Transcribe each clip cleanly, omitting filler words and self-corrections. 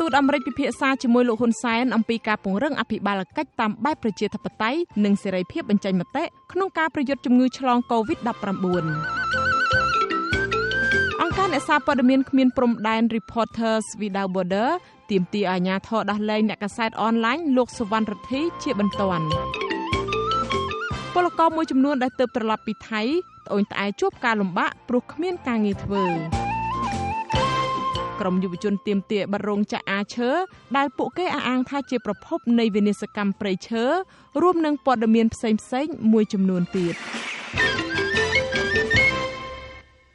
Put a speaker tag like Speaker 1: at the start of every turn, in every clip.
Speaker 1: តអាមេរិកពិភាក្សាជាមួយលោកហ៊ុនសែនអំពីការពង្រឹងអភិបាលកិច្ចតាមបែបប្រជាធិបតេយ្យនិងសេរីភាពបញ្ចេញមតិក្នុងការប្រយុទ្ធជំងឺឆ្លង COVID-19 អង្គការអ្នកសារព័ត៌មានគ្មានព្រំដែន Reporters Without Borders ទាមទារអាជ្ញាធរដោះលែងអ្នកកាសែតអនឡាញលោកសុវណ្ណរិទ្ធីជាបន្ទាន់ពលករមួយចំនួនដែលទើបត្រឡប់ពីថៃត្អូញត្អែជួបការលំបាកព្រោះគ្មានការងារធ្វើក្រុមយុវជនទាមទារបាត់រោងចក្រអាឈើដែលពួកគេអះអាងថាជាប្រភពនៃវិនាសកម្មព្រៃឈើរួមនឹងព័ត៌មានផ្សេងៗមួយចំនួនទៀត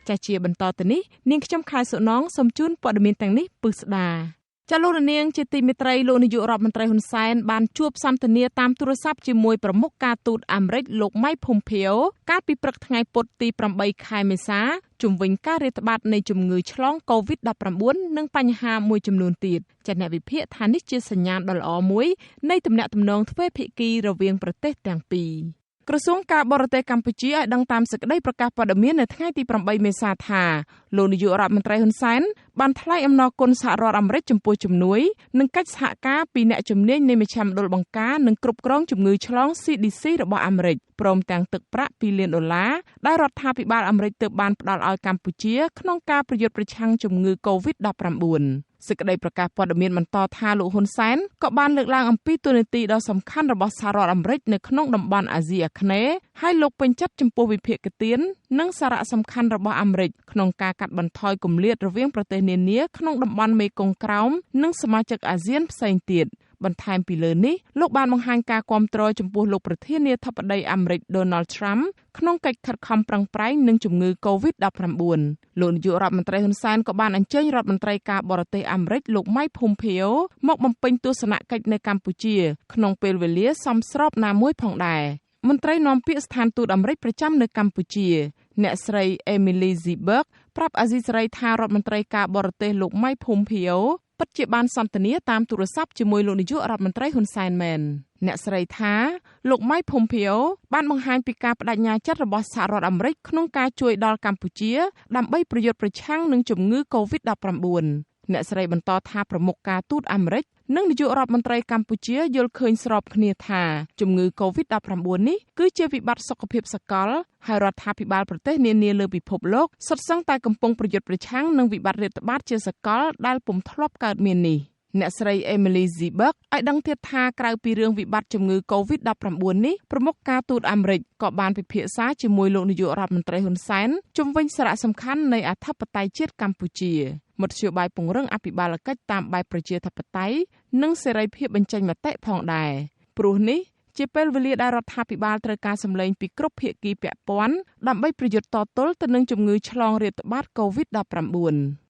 Speaker 1: ចាជាបន្តទៅនេះនាងខ្ញុំខែសុណងសូមជូនព័ត៌មានទាំងនេះពិស្ដាចាលោកនាងជាទីមេត្រីលោកនាយករដ្ឋមន្ត្រីហ៊ុនសែនបានជួបសន្ទនាតាមទូរស័ព្ទជាមួយប្រមុខការទូតអាមេរិកលោក Mike Pompeo កាលពីព្រឹកថ្ងៃពុធទី8 ខែមេសាជុំវិញការរាតត្បាតនៃជំងឺឆ្លង COVID-19 និងបញ្ហាមួយចំនួនទៀតចាអ្នកវិភាគថានេះជាសញ្ញាណដ៏ល្អមួយនៃទំនាក់ទំនងទ្វេភាគីរវាងប្រទេសទាំងពីរក្រសួងការបរទេសកម្ពុជាឲ្យដឹងតាមសេចក្តីប្រកាសព័ត៌មាននៅថ្ងៃទី8មេសាថាលោកនាយករដ្ឋមន្ត្រីហ៊ុនសែនបានថ្លែងអំណរគុណសហរដ្ឋអាមេរិកចំពោះជំនួយនិងកិច្ចសហការពីអ្នកជំនាញនៃមជ្ឈមណ្ឌលបង្ការនិងគ្រប់គ្រងជំងឺឆ្លង CDC របស់អាមេរិកព្រមទាំងទឹកប្រាក់$2លានដែលរដ្ឋាភិបាលអាមេរិកទើបបានផ្ដល់ឲ្យកម្ពុជាក្នុងការប្រយុទ្ធប្រឆាំងជំងឺ COVID-19 សេចក្តីប្រកាសព័ត៌មានបន្តថាលោកហ៊ុនសែនក៏បានលើកឡើងអំពីទូនាទីដ៏សំខាន់របស់សហរដ្ឋអាមេរិកនៅក្នុងតំបន់អាស៊ីអាគ្នេយ៍ហើយលោកពេញចិត្តចំពោះវិភាគទាននិងសារៈសំខាន់របស់អាមេរិកក្នុងការកាត់បន្ថយគម្លាតរវាងប្រទេសនានាក្នុងតំបន់មេគង្គក្រោមនិងសមាជិកអាស៊ានផ្សេងទៀតបន្ថែមពីលើនេះលោកបានបង្ហាញការគាំទ្រចំពោះលោកប្រធានាធិបតីអាមេរិក Donald Trump ក្នុងកិច្ចខិតខំប្រឹងប្រែងនឹងជំងឺ COVID-19 លោកនាយករដ្ឋមន្ត្រីហ៊ុនសែនក៏បានអញ្ជើញរដ្ឋមន្ត្រីការបរទេសអាមេរិកលោក Mike Pompeo មកបំពេញទស្សនកិច្ចនៅកម្ពុជាក្នុងពេលវេលាសមស្របណាមួយផងដែរមន្ត្រីនាំពាក្យស្ថានទូតអាមេរិកប្រចាំនៅកម្ពុជាអ្នកស្រី Emily Ziberg ប្រាប់អាស៊ីសេរីថារដ្ឋមន្ត្រីការបរទេសលោក Mike Pompeo ពិតជាបានសន្ទនាតាមទូរស័ព្ទជាមួយលោកនាយករដ្ឋមន្ត្រីហ៊ុនសែនមែនអ្នកស្រីថាលោក Mike Pompeo បានបង្ហាញពីការបដិញ្ញាចិត្តរបស់សហរដ្ឋអាមេរិកក្នុងការជួយដល់កម្ពុជាដើម្បីប្រយុទ្ធប្រឆាំងនឹងជំងឺ COVID-19 អ្នកស្រីបន្តថាប្រមុខការទូតអាមេរិកនិងនាយករដ្ឋមន្ត្រីកម្ពុជាយល់ឃើញស្របគ្នាថាជំងឺ COVID-19 នេះគឺជាវិបត្តិសុខភាពសកលហើយរដ្ឋាភិបាលប្រទេសនានាលើពិភពលោកសុទ្ធសឹងតែកំពុងប្រយុទ្ធប្រឆាំងនឹងវិបត្តិរាតត្បាតជាសកលដែលពុំធ្លាប់កើតមាននេះអ្នកស្រី Emily Ziberg ឲ្យដឹងទៀតថាក្រៅពីរឿងវិបត្តិជំងឺ COVID-19 នេះប្រមុខការទូតអាមេរិកក៏បានពិភាក្សាជាមួយលោកនាយករដ្ឋមន្ត្រីហ៊ុនសែនជុំវិញសារៈសំខាន់នៃអធិបតេយ្យជាតិកម្ពុជាមធ្យោបាយពង្រឹងអភិបាលកិច្ចតាមបែបប្រជាធិបតេយ្យនិងសេរីភាពបញ្ចេញមតិផងដែរព្រោះនេះជាពេលវេលាដែលរដ្ឋាភិបាលត្រូវការសម្លេងពីគ្រប់ភាគីពាក់ព័ន្ធដើម្បីប្រយុទ្ធតទល់ទៅនឹងជំងឺឆ្លងរាតត្បាត COVID-19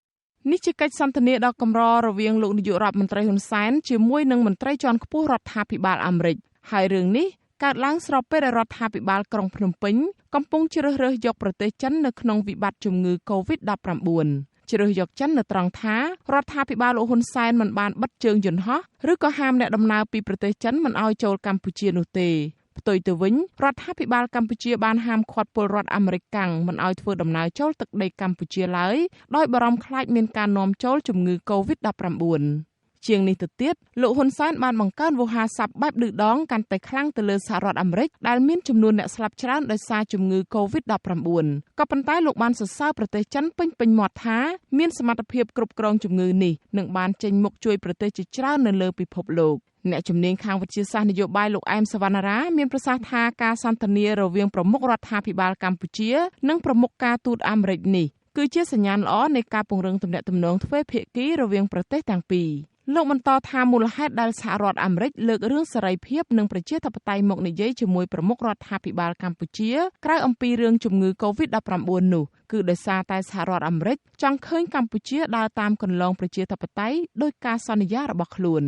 Speaker 1: នេះជាកិច្ចសន្ទនាដ៏កម្ររវាងលោកនាយករដ្ឋមន្ត្រីហ៊ុនសែនជាមួយនឹងមន្ត្រីជាន់ខ្ពស់រដ្ឋាភិបាលអាមេរិកហើយរឿងនេះកើតឡើងស្របពេលដែលរដ្ឋាភិបាលក្រុងភ្នំពេញកំពុងជ្រើសរើសយកប្រទេសចិននៅក្នុងវិបត្តិជំងឺ COVID-19 ជ្រើសយកចិននៅត្រង់ថារដ្ឋាភិបាលលោកហ៊ុនសែនមិនបានបិទជើងយន្តហោះឬក៏ហាមអ្នកដំណើរពីប្រទេសចិនមិនឲ្យចូលកម្ពុជានោះទេផ្ទុយទៅវិញរដ្ឋាភិបាលកម្ពុជាបានហាមឃាត់ពលរដ្ឋអាមេរិកកាំងមិនឲ្យធ្វើដំណើរចូលទឹកដីកម្ពុជាឡើយដោយបារម្ភខ្លាចមានការនាំចូលជំងឺ COVID-19 ជាងនេះទៅទៀតលោកហ៊ុនសែនបានបង្កើនវោហារស័ព្ទបែបឌឺដងកាន់តែខ្លាំងទៅលើសហរដ្ឋអាមេរិកដែលមានចំនួនអ្នកស្លាប់ច្រើនដោយសារជំងឺ COVID-19 ក៏ប៉ុន្តែលោកបានសរសើរប្រទេសចិនពេញមាត់ថាមានសមត្ថភាពគ្រប់គ្រងជំងឺនេះនិងបានចេញមុខជួយប្រទេសជាច្រើននៅលើពិភពលោកអ្នកជំនាញខាងវិទ្យាសាស្ត្រនយោបាយលោកអែមសវណ្ណារាមានប្រសាសន៍ថាការសន្ទនារវាងប្រមុខរដ្ឋាភិបាលកម្ពុជានិងប្រមុខការទូតអាមេរិកនេះគឺជាសញ្ញាណល្អនៃការពង្រឹងទំនាក់ទំនងទ្វេភាគីរវាងប្រទេសទាំងពីរលោកបន្តថាមូលហេតុដែលសហរដ្ឋអាមេរិកលើករឿងសេរីភាពនិងប្រជាធិបតេយ្យមកនិយាយជាមួយប្រមុខរដ្ឋាភិបាលកម្ពុជាក្រៅអំពីរឿងជំងឺ COVID-19 នោះគឺដោយសារតែសហរដ្ឋអាមេរិកចង់ឃើញកម្ពុជាដើរតាមគន្លងប្រជាធិបតេយ្យដោយការសន្យារបស់ខ្លួន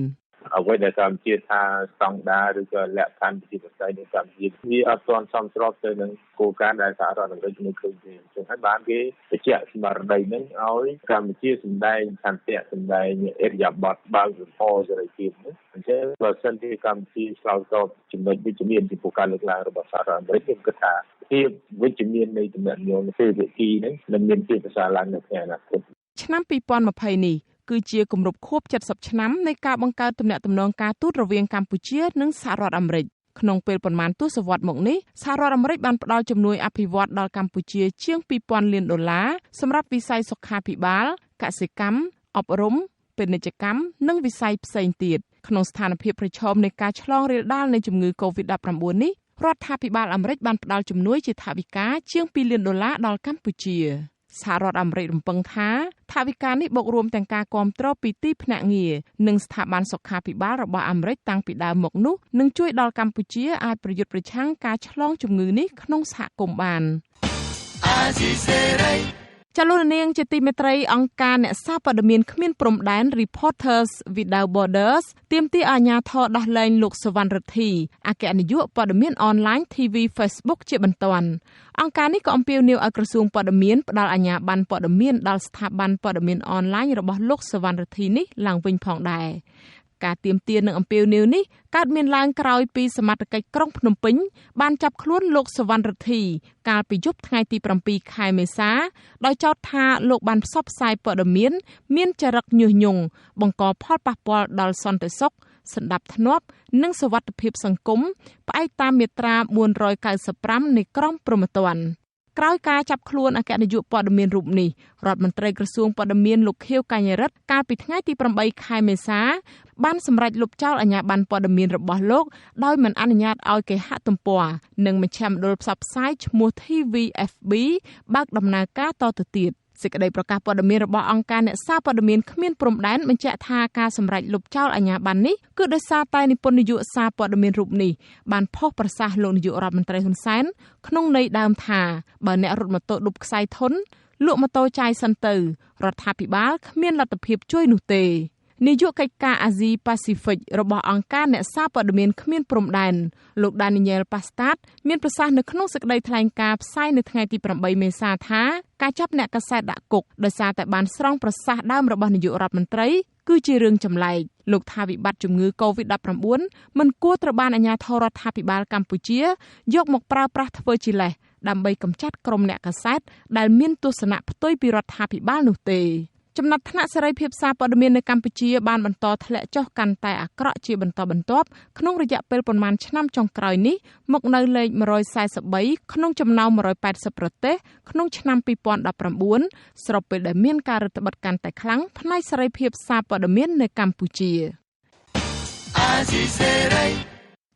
Speaker 2: អ្វីដែលកម្ពុជាថាស្តង់ដារឬក៏លក្ខខណ្ឌប្រជាធិបតេយ្យនៃកម្ពុជាវាអត់ទាន់សមស្របទៅនឹងគោលការណ៍ដែលសហរដ្ឋអាមេរិកនៅឃើញទេចឹងហើយបានគេបញ្ជាក់ស្មារតីនឹងឲ្យកម្ពុជាសម្ដែងឆន្ទៈសម្ដែងអរិយាប័ត្របើកលំហសេរីភាពនេះអញ្ចឹងបើសិនជាកម្ពុជាឆ្លើយតបចំណុចវិជ្ជមានចំពោះការលើកឡើងរបស់សហរដ្ឋអាមេរិកខ្ញុំគិតថាភាពវិជ្ជមាននៃទំនាក់ទំនងទ្វេភាគីនេះនឹងមានភាពប្រសើរឡើងនៅថ្ងៃអនាគត
Speaker 1: ឆ្នាំ2020នេះ គឺជាគម្រប់ខួប70ឆ្នាំនៃការបង្កើតទំនាក់ទំនងការទូតរវាងកម្ពុជានិងសហរដ្ឋអាមេរិកក្នុងពេលប៉ុន្មានទសវត្សរ៍មកនេះសហរដ្ឋអាមេរិកបានផ្ដល់ជំនួយអភិវឌ្ឍដល់កម្ពុជាជាង$2,000 លានសម្រាប់វិស័យសុខាភិបាលកសិកម្មអប់រំពាណិជ្ជកម្មនិងវិស័យផ្សេងទៀតក្នុងស្ថានភាពប្រឈមនៃការឆ្លងរាលដាលនៃជំងឺ COVID-19 នេះរដ្ឋាភិបាលអាមេរិកបានផ្ដល់ជំនួយជាថវិកាជាង$2 លានដល់កម្ពុជាសហរដ្ឋអាមេរិករំពឹងថាថវិកានេះបូករួមទាំងការគាំទ្រពីទីភ្នាក់ងារនិងស្ថាប័នសុខាភិបាលរបស់អាមេរិកតាំងពីដើមមកនោះនឹងជួយដល់កម្ពុជាអាចប្រយុទ្ធប្រឆាំងការឆ្លងជំងឺនេះក្នុងសហគមន៍បានចលនានាងជាទីមេត្រីអង្គការអ្នកសារព័ត៌មានគ្មានព្រំដែន Reporters Without Borders ទាមទារអាជ្ញាធរដោះលែងលោកសុវណ្ណរិទ្ធីអគ្គនាយកព័ត៌មានអនឡាញ TV Facebook ជាបន្ទាន់អង្គការនេះក៏អំពាវនាវឲ្យក្រសួងព័ត៌មានផ្ដល់អាជ្ញាប័ណ្ណព័ត៌មានដល់ស្ថាប័នព័ត៌មានអនឡាញរបស់លោកសុវណ្ណរិទ្ធីនេះឡើងវិញផងដែរការទាមទារនិងអំពាវនាវនេះកើតមានឡើងក្រោយពីសមត្ថកិច្ចក្រុងភ្នំពេញបានចាប់ខ្លួនលោកសុវណ្ណរិទ្ធីកាលពីយប់ថ្ងៃទី7ខែមេសាដោយចោទថាលោកបានផ្សព្វផ្សាយព័ត៌មានចរិតញុះញង់បង្កផលប៉ះពាល់ដល់សន្តិសុខសណ្ដាប់ធ្នាប់និងសុវត្ថិភាពសង្គមផ្អែកតាមមាត្រា495នៃក្រមព្រហ្មទណ្ឌក្រោយការចាប់ខ្លួនអគ្គនាយកព័ត៌មានរូបនេះរដ្ឋមន្ត្រីក្រសួងព័ត៌មានលោកខៀវកញ្ញរិទ្ធកាលពីថ្ងៃទី8ខែមេសាបានសម្រេចលុបចោលអាជ្ញាប័ណ្ណព័ត៌មានរបស់លោកដោយមិនអនុញ្ញាតឲ្យគេហទំព័រនិងមជ្ឈមណ្ឌលផ្សព្វផ្សាយឈ្មោះ TVFB បើកដំណើរការតទៅទៀតសេចក្តីប្រកាសព័ត៌មានរបស់អង្គការអ្នកសារព័ត៌មានគ្មានព្រំដែនបញ្ជាក់ថាការសម្រេចលុបចោលអាជ្ញាប័ណ្ណនេះគឺដោយសារតែនិពន្ធនាយកសារព័ត៌មានរូបនេះបានផុសប្រសាសន៍លោកនាយករដ្ឋមន្ត្រីហ៊ុនសែនក្នុងន័យដើមថាបើអ្នករត់ម៉ូតូឌុបខ្សែធន់លក់ម៉ូតូចាយសិនទៅរដ្ឋាភិបាលគ្មានលទ្ធភាពជួយនោះទេនាយកកិច្ចការអាស៊ីប៉ាស៊ីហ្វិករបស់អង្គការអ្នកសារព័ត៌មានគ្មានព្រំដែនលោក Daniel Pastad មានប្រសាសន៍នៅក្នុងសេចក្តីថ្លែងការណ៍ផ្សាយនៅថ្ងៃទី8មេសាថាការចាប់អ្នកកាសែតដាក់គុកដោយសារតែបានស្រង់ប្រសាសន៍ដើមរបស់នាយករដ្ឋមន្ត្រីគឺជារឿងចម្លែកលោកថាវិបត្តិជំងឺ COVID-19 មិនគួរត្រូវបានអាជ្ញាធររដ្ឋាភិបាលកម្ពុជាយកមកប្រើប្រាស់ធ្វើជាលេសដើម្បីកម្ចាត់ក្រុមអ្នកកាសែតដែលមានទស្សនៈផ្ទុយពីរដ្ឋាភិបាលនោះទេចំណាត់ថ្នាក់សេរីភាពសារព័ត៌មាននៅកម្ពុជាបានបន្តធ្លាក់ចុះកាន់តែអាក្រក់ជាបន្តបន្ទាប់ក្នុងរយៈពេលប្រមាណឆ្នាំចុងក្រោយនេះមកនៅលេខ143ក្នុងចំណោម180ប្រទេសក្នុងឆ្នាំ2019ស្របពេលដែលមានការរឹតបន្តឹងកាន់តែខ្លាំងផ្នែកសេរីភាពសារព័ត៌មាននៅកម្ពុជា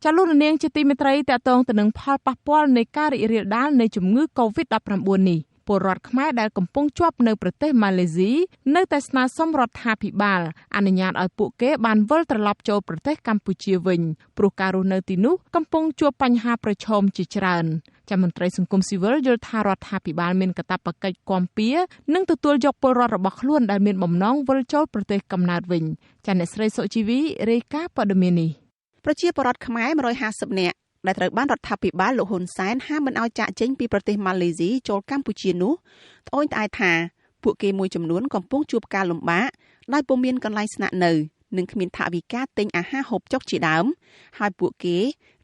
Speaker 1: ចាលោកនាងជាទីមេត្រីតកតងទៅនឹងផលប៉ះពាល់នៃការរីករាលដាលនៃជំងឺ COVID-19 នេះពលរដ្ឋខ្មែរដែលកំពុងជាប់នៅប្រទេសម៉ាឡេស៊ីនៅតែស្នើសុំរដ្ឋាភិបាលអនុញ្ញាតឲ្យពួកគេបានវិលត្រឡប់ចូលប្រទេសកម្ពុជាវិញព្រោះការរស់នៅទីនោះកំពុងជួបបញ្ហាប្រឈមជាច្រើនចាំមន្ត្រីសង្គមស៊ីវិលយល់ថារដ្ឋាភិបាលមានកាតព្វកិច្ចគាំពៀនិងទទួលយកពលរដ្ឋរបស់ខ្លួនដែលមានបំណងវិលចូលប្រទេសកំណើតវិញចាអ្នកស្រីសុជីវីរាយការណ៍ព័ត៌មាននេះ
Speaker 3: ប្រជាពលរដ្ឋខ្មែរ150នាក់ដែលត្រូវបានរដ្ឋាភិបាលលោកហ៊ុនសែនហាមមិនឲ្យចាកចេញពីប្រទេសម៉ាឡេស៊ីចូលកម្ពុជានោះត្អូញត្អែថាពួកគេមួយចំនួនកំពុងជួបការលំបាកដោយពុំមានកន្លែងស្នាក់នៅនិងគ្មានថវិកាទិញអាហារហូបចុកជាដើមហើយពួកគេ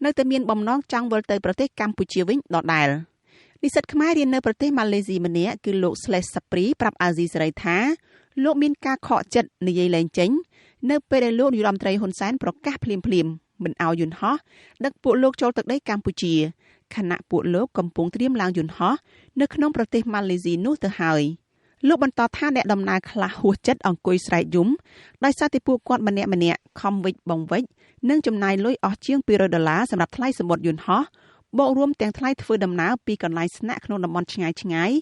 Speaker 3: នៅតែមានបំណងចង់វិលទៅប្រទេសកម្ពុជាវិញដដែលនិស្សិតខ្មែររៀននៅប្រទេសម៉ាឡេស៊ីម្នាក់គឺលោក Slash Sapri ប្រាប់អាស៊ីសេរីថាលោកមានការខកចិត្តនិយាយលែងចេញនៅពេលដែលលោកនាយរដ្ឋមន្ត្រីហ៊ុនសែនប្រកាសភ្លាមមិនឲ្យយន្តហោះដឹកពួកលោកចូលទឹកដីកម្ពុជាខណៈពួកលោកកំពុងត្រៀមឡើងយន្តហោះនៅក្នុងប្រទេសម៉ាឡេស៊ីនោះទៅហើយលោកបន្តថាអ្នកដំណើរខ្លះហួសចិត្តអង្គុយស្រែកយំដោយសារតែពួកគាត់ម្នាក់ខំវិចបងវិចនិងចំណាយលុយអស់ជាង$200សម្រាប់ថ្លៃសម្បត្តិយន្តហោះបូករួមទាំងថ្លៃធ្វើដំណើរពីកន្លែងស្នាក់ក្នុងតំបន់ឆ្ងាយ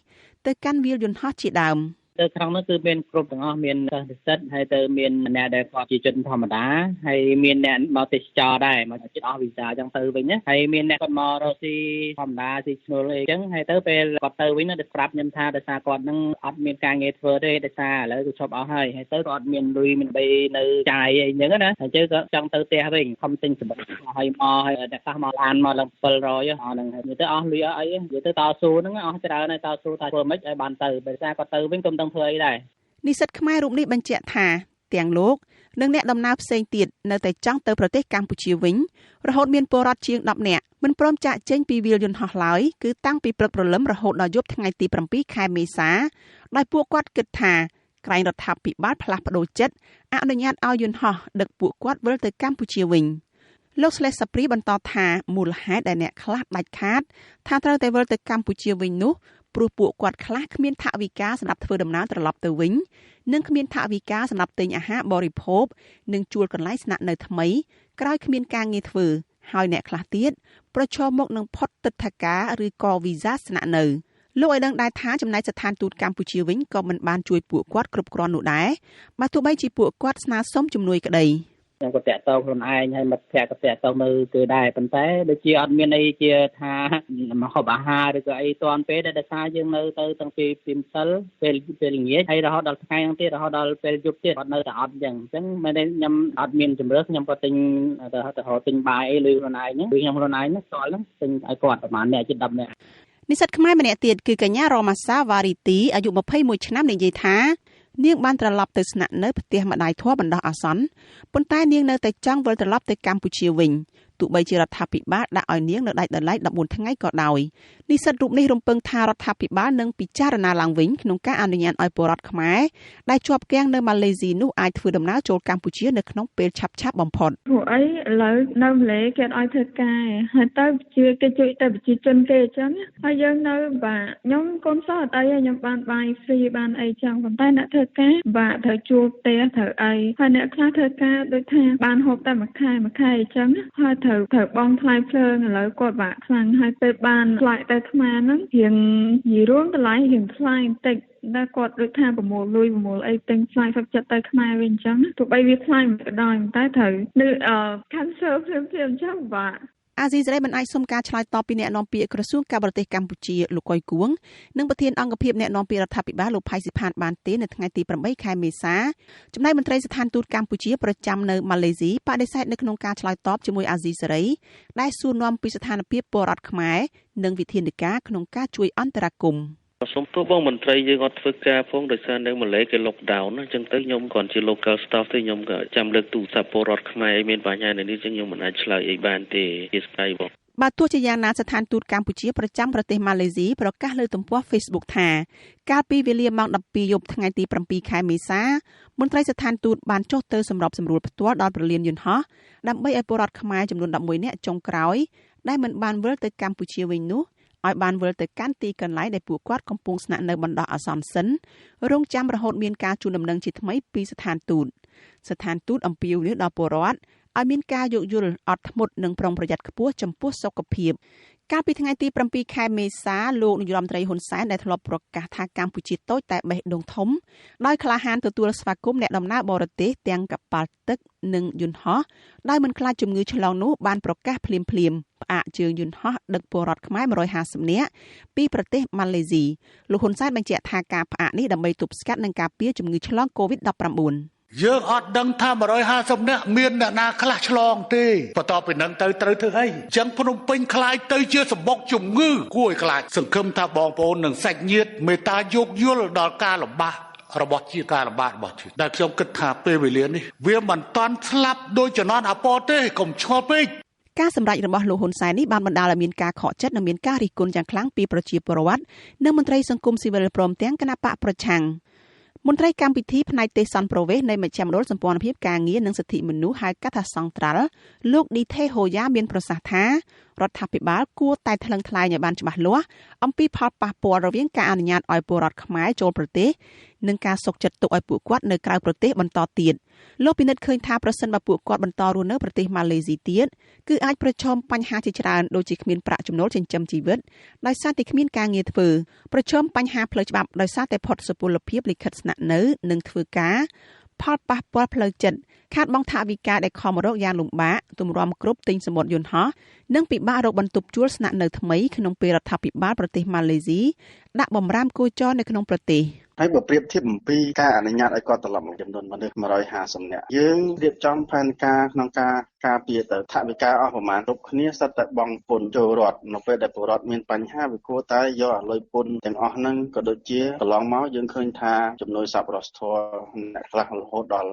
Speaker 3: ទៅកាន់វាលយន្តហោះជាដើម
Speaker 4: ទៅក្នុងនោះគឺមានគ្រប់ទាំងអស់មានសិស្សហើយទៅមានអ្នកដែលគាត់ជាជនធម្មតាហើយមានអ្នកមកទេសចរដែរមកជិតអស់វីសាអញ្ចឹងទៅវិញណាហើយមានអ្នកគាត់មករកស៊ីធម្មតាស៊ីឈ្នួលអីអញ្ចឹងហើយទៅពេលគាត់ទៅវិញទៅប្រាប់ខ្ញុំថាដោយសារគាត់នឹងអត់មានការងារធ្វើទេដោយសារឥឡូវគឺឈប់អស់ហើយទៅគាត់អត់មានលុយមានបីនៅចាយអីអញ្ចឹងណាហើយទៅគាត់ចង់ទៅផ្ទះវិញខំទិញសម្បត្តិហើយមកហើយអ្នកខ្លះមកឡានមកឡើង700ហ្នឹងហើយទៅអស់លុយអីទៅតស៊ូហ្នឹងអស់ច្រើនហើយតស៊ូថាធ្វើម៉េចឲ្យបានទៅដោយសារគាត់ទៅវិញគុំធ្វើអីដែរ
Speaker 3: និស្សិតខ្មែររូបនេះបញ្ជាក់ថាទាំងលោកនិងអ្នកដំណើរផ្សេងទៀតនៅតែចង់ទៅប្រទេសកម្ពុជាវិញរហូតមានពលរដ្ឋជាង10នាក់មិនព្រមចាកចេញពីវាលយន្តហោះឡើយគឺតាំងពីព្រឹកព្រលឹមរហូតដល់យប់ថ្ងៃទី7ខែមេសាដោយពួកគាត់គិតថា ក្រែងរដ្ឋាភិបាលផ្លាស់ប្តូរចិត្តអនុញ្ញាតឲ្យយន្តហោះដឹកពួកគាត់វិលទៅកម្ពុជាវិញលោកស្លេសព្រីបន្តថាមូលហេតុដែលអ្នកខ្លះដាច់ខាតថាត្រូវតែវិលទៅកម្ពុជាវិញនោះព្រោះពួកគាត់ខ្លះគ្មានថវិកាសម្រាប់ធ្វើដំណើរត្រឡប់ទៅវិញនិងគ្មានថវិកាសម្រាប់ទិញអាហារបរិភោគនិងជួលកន្លែងស្នាក់នៅថ្មីក្រោយគ្មានការងារធ្វើហើយអ្នកខ្លះទៀតប្រឈមមុខនឹងផុតទិដ្ឋាការឬក៏វីសាស្នាក់នៅលោកឲ្យដឹងដែរថាចំណែកស្ថានទូតកម្ពុជាវិញក៏មិនបានជួយពួកគាត់គ្រប់គ្រាន់នោះដែរបើទោះបីជាពួកគាត់ស្នើសុំជំនួយក្តី
Speaker 4: ខ្ញុំក៏តាក់ទងខ្លួនឯងហើយមិត្តភក្តិក៏តាក់ទងមើលគឺដែរប៉ុន្តែដូចជាអត់មានអីជាថាមកហូបអាហារឬក៏អីទាន់ពេលដែលសារយើងនៅទៅតាំងពីម្សិលពេលល្ងាចហើយរហូតដល់ថ្ងៃហ្នឹងទៀតរហូតដល់ពេលយប់ទៀតអត់នៅតែអត់អញ្ចឹងមិនได้ខ្ញុំអត់មានជំរឿខ្ញុំក៏ទិញទៅទិញបាយអីលុយខ្លួនឯងហ្នឹងគឺខ្ញុំខ្លួនឯងហ្នឹងស្គាល់ហ្នឹងទិញឲ្យគាត់ប្រហែលអ្នកជិត10នាក់
Speaker 3: និស្សិតខ្មែរម្នាក់ទៀតគឺកញ្ញារ៉ូម៉ាសាវ៉ារីទីអាយុ21ឆ្នាំនិយាយថានាងបានត្រឡប់ទៅស្នាក់នៅផ្ទះម្ដាយធម៌បណ្ដោះអាសន្នប៉ុន្តែនាងនៅតែចង់វិលត្រឡប់ទៅកម្ពុជាវិញទោះបីជារដ្ឋាភិបាលដាក់ឲ្យនាងនៅដាច់ដោយឡែក14ថ្ងៃក៏ដោយនិស្សិតរូបនេះរំពឹងថារដ្ឋាភិបាលនឹងពិចារណាឡើងវិញក្នុងការអនុញ្ញាតឲ្យពលរដ្ឋខ្មែរដែលជាប់គាំងនៅម៉ាឡេស៊ីនោះអាចធ្វើដំណើរចូលកម្ពុជានៅក្នុងពេលឆាប់បំផុត
Speaker 5: ព្រោះអីឥឡូវនៅម៉ាឡេគេឲ្យធ្វើការហើយទៅគេជួយទៅប្រជាជនគេអញ្ចឹងហើយយើងនៅបាទខ្ញុំកូនសិស្សអត់អីខ្ញុំបានបាយហ្វ្រីបានអីចឹងប៉ុន្តែអ្នកធ្វើការបាទត្រូវជួលផ្ទះត្រូវអីហើយអ្នកខ្លះធ្វើការដូចថាបានហូបតែមួយខែអញ្ចឹងហើយត្រូវបងថ្លៃភ្លើងឥឡូវគាត់បាក់ខ្លាំងហើយពេលបានថ្លៃតែថ្មហ្នឹងរៀងយីរួមតម្លៃរៀងថ្លៃបន្តិចតែគាត់ដូចថាប្រមូលលុយប្រមូលអីទិញថ្លៃផឹកចិត្តទៅខ្មែរវិញអញ្ចឹងទោះបីវាថ្លៃមិនក៏ដោយតែត្រូវនៅcancel ភ្លាមអញ្ចឹងបាទ
Speaker 3: អាស៊ីសេរីមិនអាចសុំការឆ្លើយតបពីអ្នកនាំពាក្យក្រសួងការបរទេសកម្ពុជាលោកកុយគួងនិងប្រធានអង្គភិបអ្នកនាំពាក្យរដ្ឋាភិបាលលោកផៃស៊ីផានបានទេនៅថ្ងៃទី8ខែមេសាចំណែកមន្ត្រីស្ថានទូតកម្ពុជាប្រចាំនៅម៉ាឡេស៊ីបដិសេធនៅក្នុងការឆ្លើយតបជាមួយអាស៊ីសេរីដែលសួរនាំពីស្ថានភាពពលរដ្ឋខ្មែរនិងវិធានការក្នុងការជួយអន្តរាគមន៍
Speaker 6: សូមទោសបងមន្ត្រីយើងអត់ធ្វើការផងដោយសារនៅម៉ាឡេគេ lockdown អញ្ចឹងទៅខ្ញុំគ្រាន់ជា local staff ទេខ្ញុំក៏ចាំលើកទូរស័ព្ទពលរដ្ឋខ្មែរមានបញ្ហានៅនេះអញ្ចឹងខ្ញុំមិនអាចឆ្លើយអីបានទេជាស្ដីបង
Speaker 3: បើទោះជាយ៉ាងណាស្ថានទូតកម្ពុជាប្រចាំប្រទេសម៉ាឡេស៊ីប្រកាសលើទំព័រ Facebook ថាកាលពីវេលាម៉ោង 12 យប់ថ្ងៃទី 7 ខែមេសាមន្ត្រីស្ថានទូតបានចុះទៅសម្របសម្រួលផ្ទាល់ដល់ព្រលានយន្តហោះដើម្បីឲ្យពលរដ្ឋខ្មែរចំនួន11នាក់ចុងក្រោយដែលមិនបានវិលទៅកម្ពុជាវិញនោះឲ្យបានវិលទៅកាន់ទីកន្លែងដែលពួកគាត់កំពុងស្នាក់នៅបណ្ដោះអាសន្នសិនរងចាំរហូតមានការជូនដំណឹងជាថ្មីពីស្ថានទូតអំពាវនាវដល់ពលរដ្ឋឲ្យមានការយោគយល់អត់ធ្មត់និងប្រុងប្រយ័ត្នខ្ពស់ចំពោះសុខភាពកាលពីថ្ងៃទី7 ខែមេសាលោកនាយរដ្ឋមន្ត្រីហ៊ុនសែនដែលធ្លាប់ប្រកាសថាកម្ពុជាតូចតែបេះដូងធំដោយក្លាហានទទួលស្វាគមន៍អ្នកដំណើរបរទេសទាំងកប៉ាល់ទឹកនិងយន្តហោះដោយមិនខ្លាចជំងឺឆ្លងនោះបានប្រកាសភ្លាមផ្អាកជើងយន្តហោះដឹកពលរដ្ឋខ្មែរ150នាក់ពីប្រទេសម៉ាឡេស៊ីលោកហ៊ុនសែនបញ្ជាក់ថាការផ្អាកនេះដើម្បីទប់ស្កាត់និងការពារជំងឺឆ្លង COVID-19
Speaker 7: យើងអត់ដឹងថា150នាក់មានអ្នកណាខ្លះឆ្លងទេបន្ទាប់ពីនឹងទៅត្រូវធ្វើអីអញ្ចឹងភ្នំពេញខ្លាចទៅជាសម្បុកជំងឺគួរឲ្យខ្លាចសង្ឃឹមថាបងប្អូននិងសាច់ញាតិមេត្តាយោគយល់ដល់ការលំបាករបស់ជាការលំបាករបស់ជាតិដែលខ្ញុំគិតថាពេលវេលានេះវាមិនតាន់ស្លាប់ដោយជំនាន់អាប៉ទេកុំឆ្ងល់ពេក
Speaker 3: ការសម្រេចរបស់លោកហ៊ុនសែននេះបានបណ្ដាលឲ្យមានការខកចិត្តនិងមានការរិះគន់យ៉ាងខ្លាំងពីប្រជាពលរដ្ឋនិងមន្ត្រីសង្គមស៊ីវិលព្រមទាំងគណៈបកប្រឆាំងមន្ត្រីកម្មវិធីផ្នែកទេសន្តប្រវេសនៃមជ្ឈមណ្ឌលសម្ព័ន្ធភាពការងារនិងសិទ្ធិមនុស្សហៅកាត់ថាសង្ត្រាល់លោកឌីថេហូយ៉ាមានប្រសាសន៍ថារដ្ឋាភិបាលគួរតែថ្លឹងថ្លែងឲ្យបានច្បាស់លាស់អំពីផលប៉ះពាល់រវាងការអនុញ្ញាតឲ្យពលរដ្ឋខ្មែរចូលប្រទេសនិងការសុកចិត្តទុកឲ្យពួកគាត់នៅក្រៅប្រទេសបន្តទៀតលោកពិនិត្យឃើញថាប្រសិនបើពួកគាត់បន្តរស់នៅប្រទេសម៉ាឡេស៊ីទៀតគឺអាចប្រឈមបញ្ហាជាច្រើនដូចជាគ្មានប្រាក់ចំណូលចិញ្ចឹមជីវិតដោយសារតែគ្មានការងារធ្វើប្រឈមបញ្ហាផ្លូវច្បាប់ដោយសារតែផុតសុពលភាពលិខិតស្នាក់នៅនិងធ្វើការផលប៉ះពាល់ផ្លូវចិត្តខាតបង់ថវិកាដែលខំរកយ៉ាងលំបាកទម្រាំគ្រប់ទិញសម្បត្តិយន្តហោះនិងពិបាករកបន្ទប់ជួលស្នាក់នៅថ្មីក្នុងពេលរដ្ឋាភិបាលប្រទេសម៉ាឡេស៊ីដាក់បំរាមគោចរនៅក្នុងប្រទេស
Speaker 8: ហើយបើប្រៀបធៀបអំពីការអនុញ្ញាតឲ្យគាត់ត្រឡប់មកចំនួនមនុស្ស150នាក់យើងរៀបចំផែនការក្នុងការ ការពារទៅថវិកាអស់ប្រមាណគ្រប់គ្នាសិតតែបងពន្ធចូលរដ្ឋនៅពេលដែលពលរដ្ឋមានបញ្ហាវាគួរតែយកអាលុយពន្ធទាំងអស់ហ្នឹងក៏ដូចជាកន្លងមកយើងឃើញថាចំនួនសប្បុរសធម៌អ្នកខ្លះរហូតដល់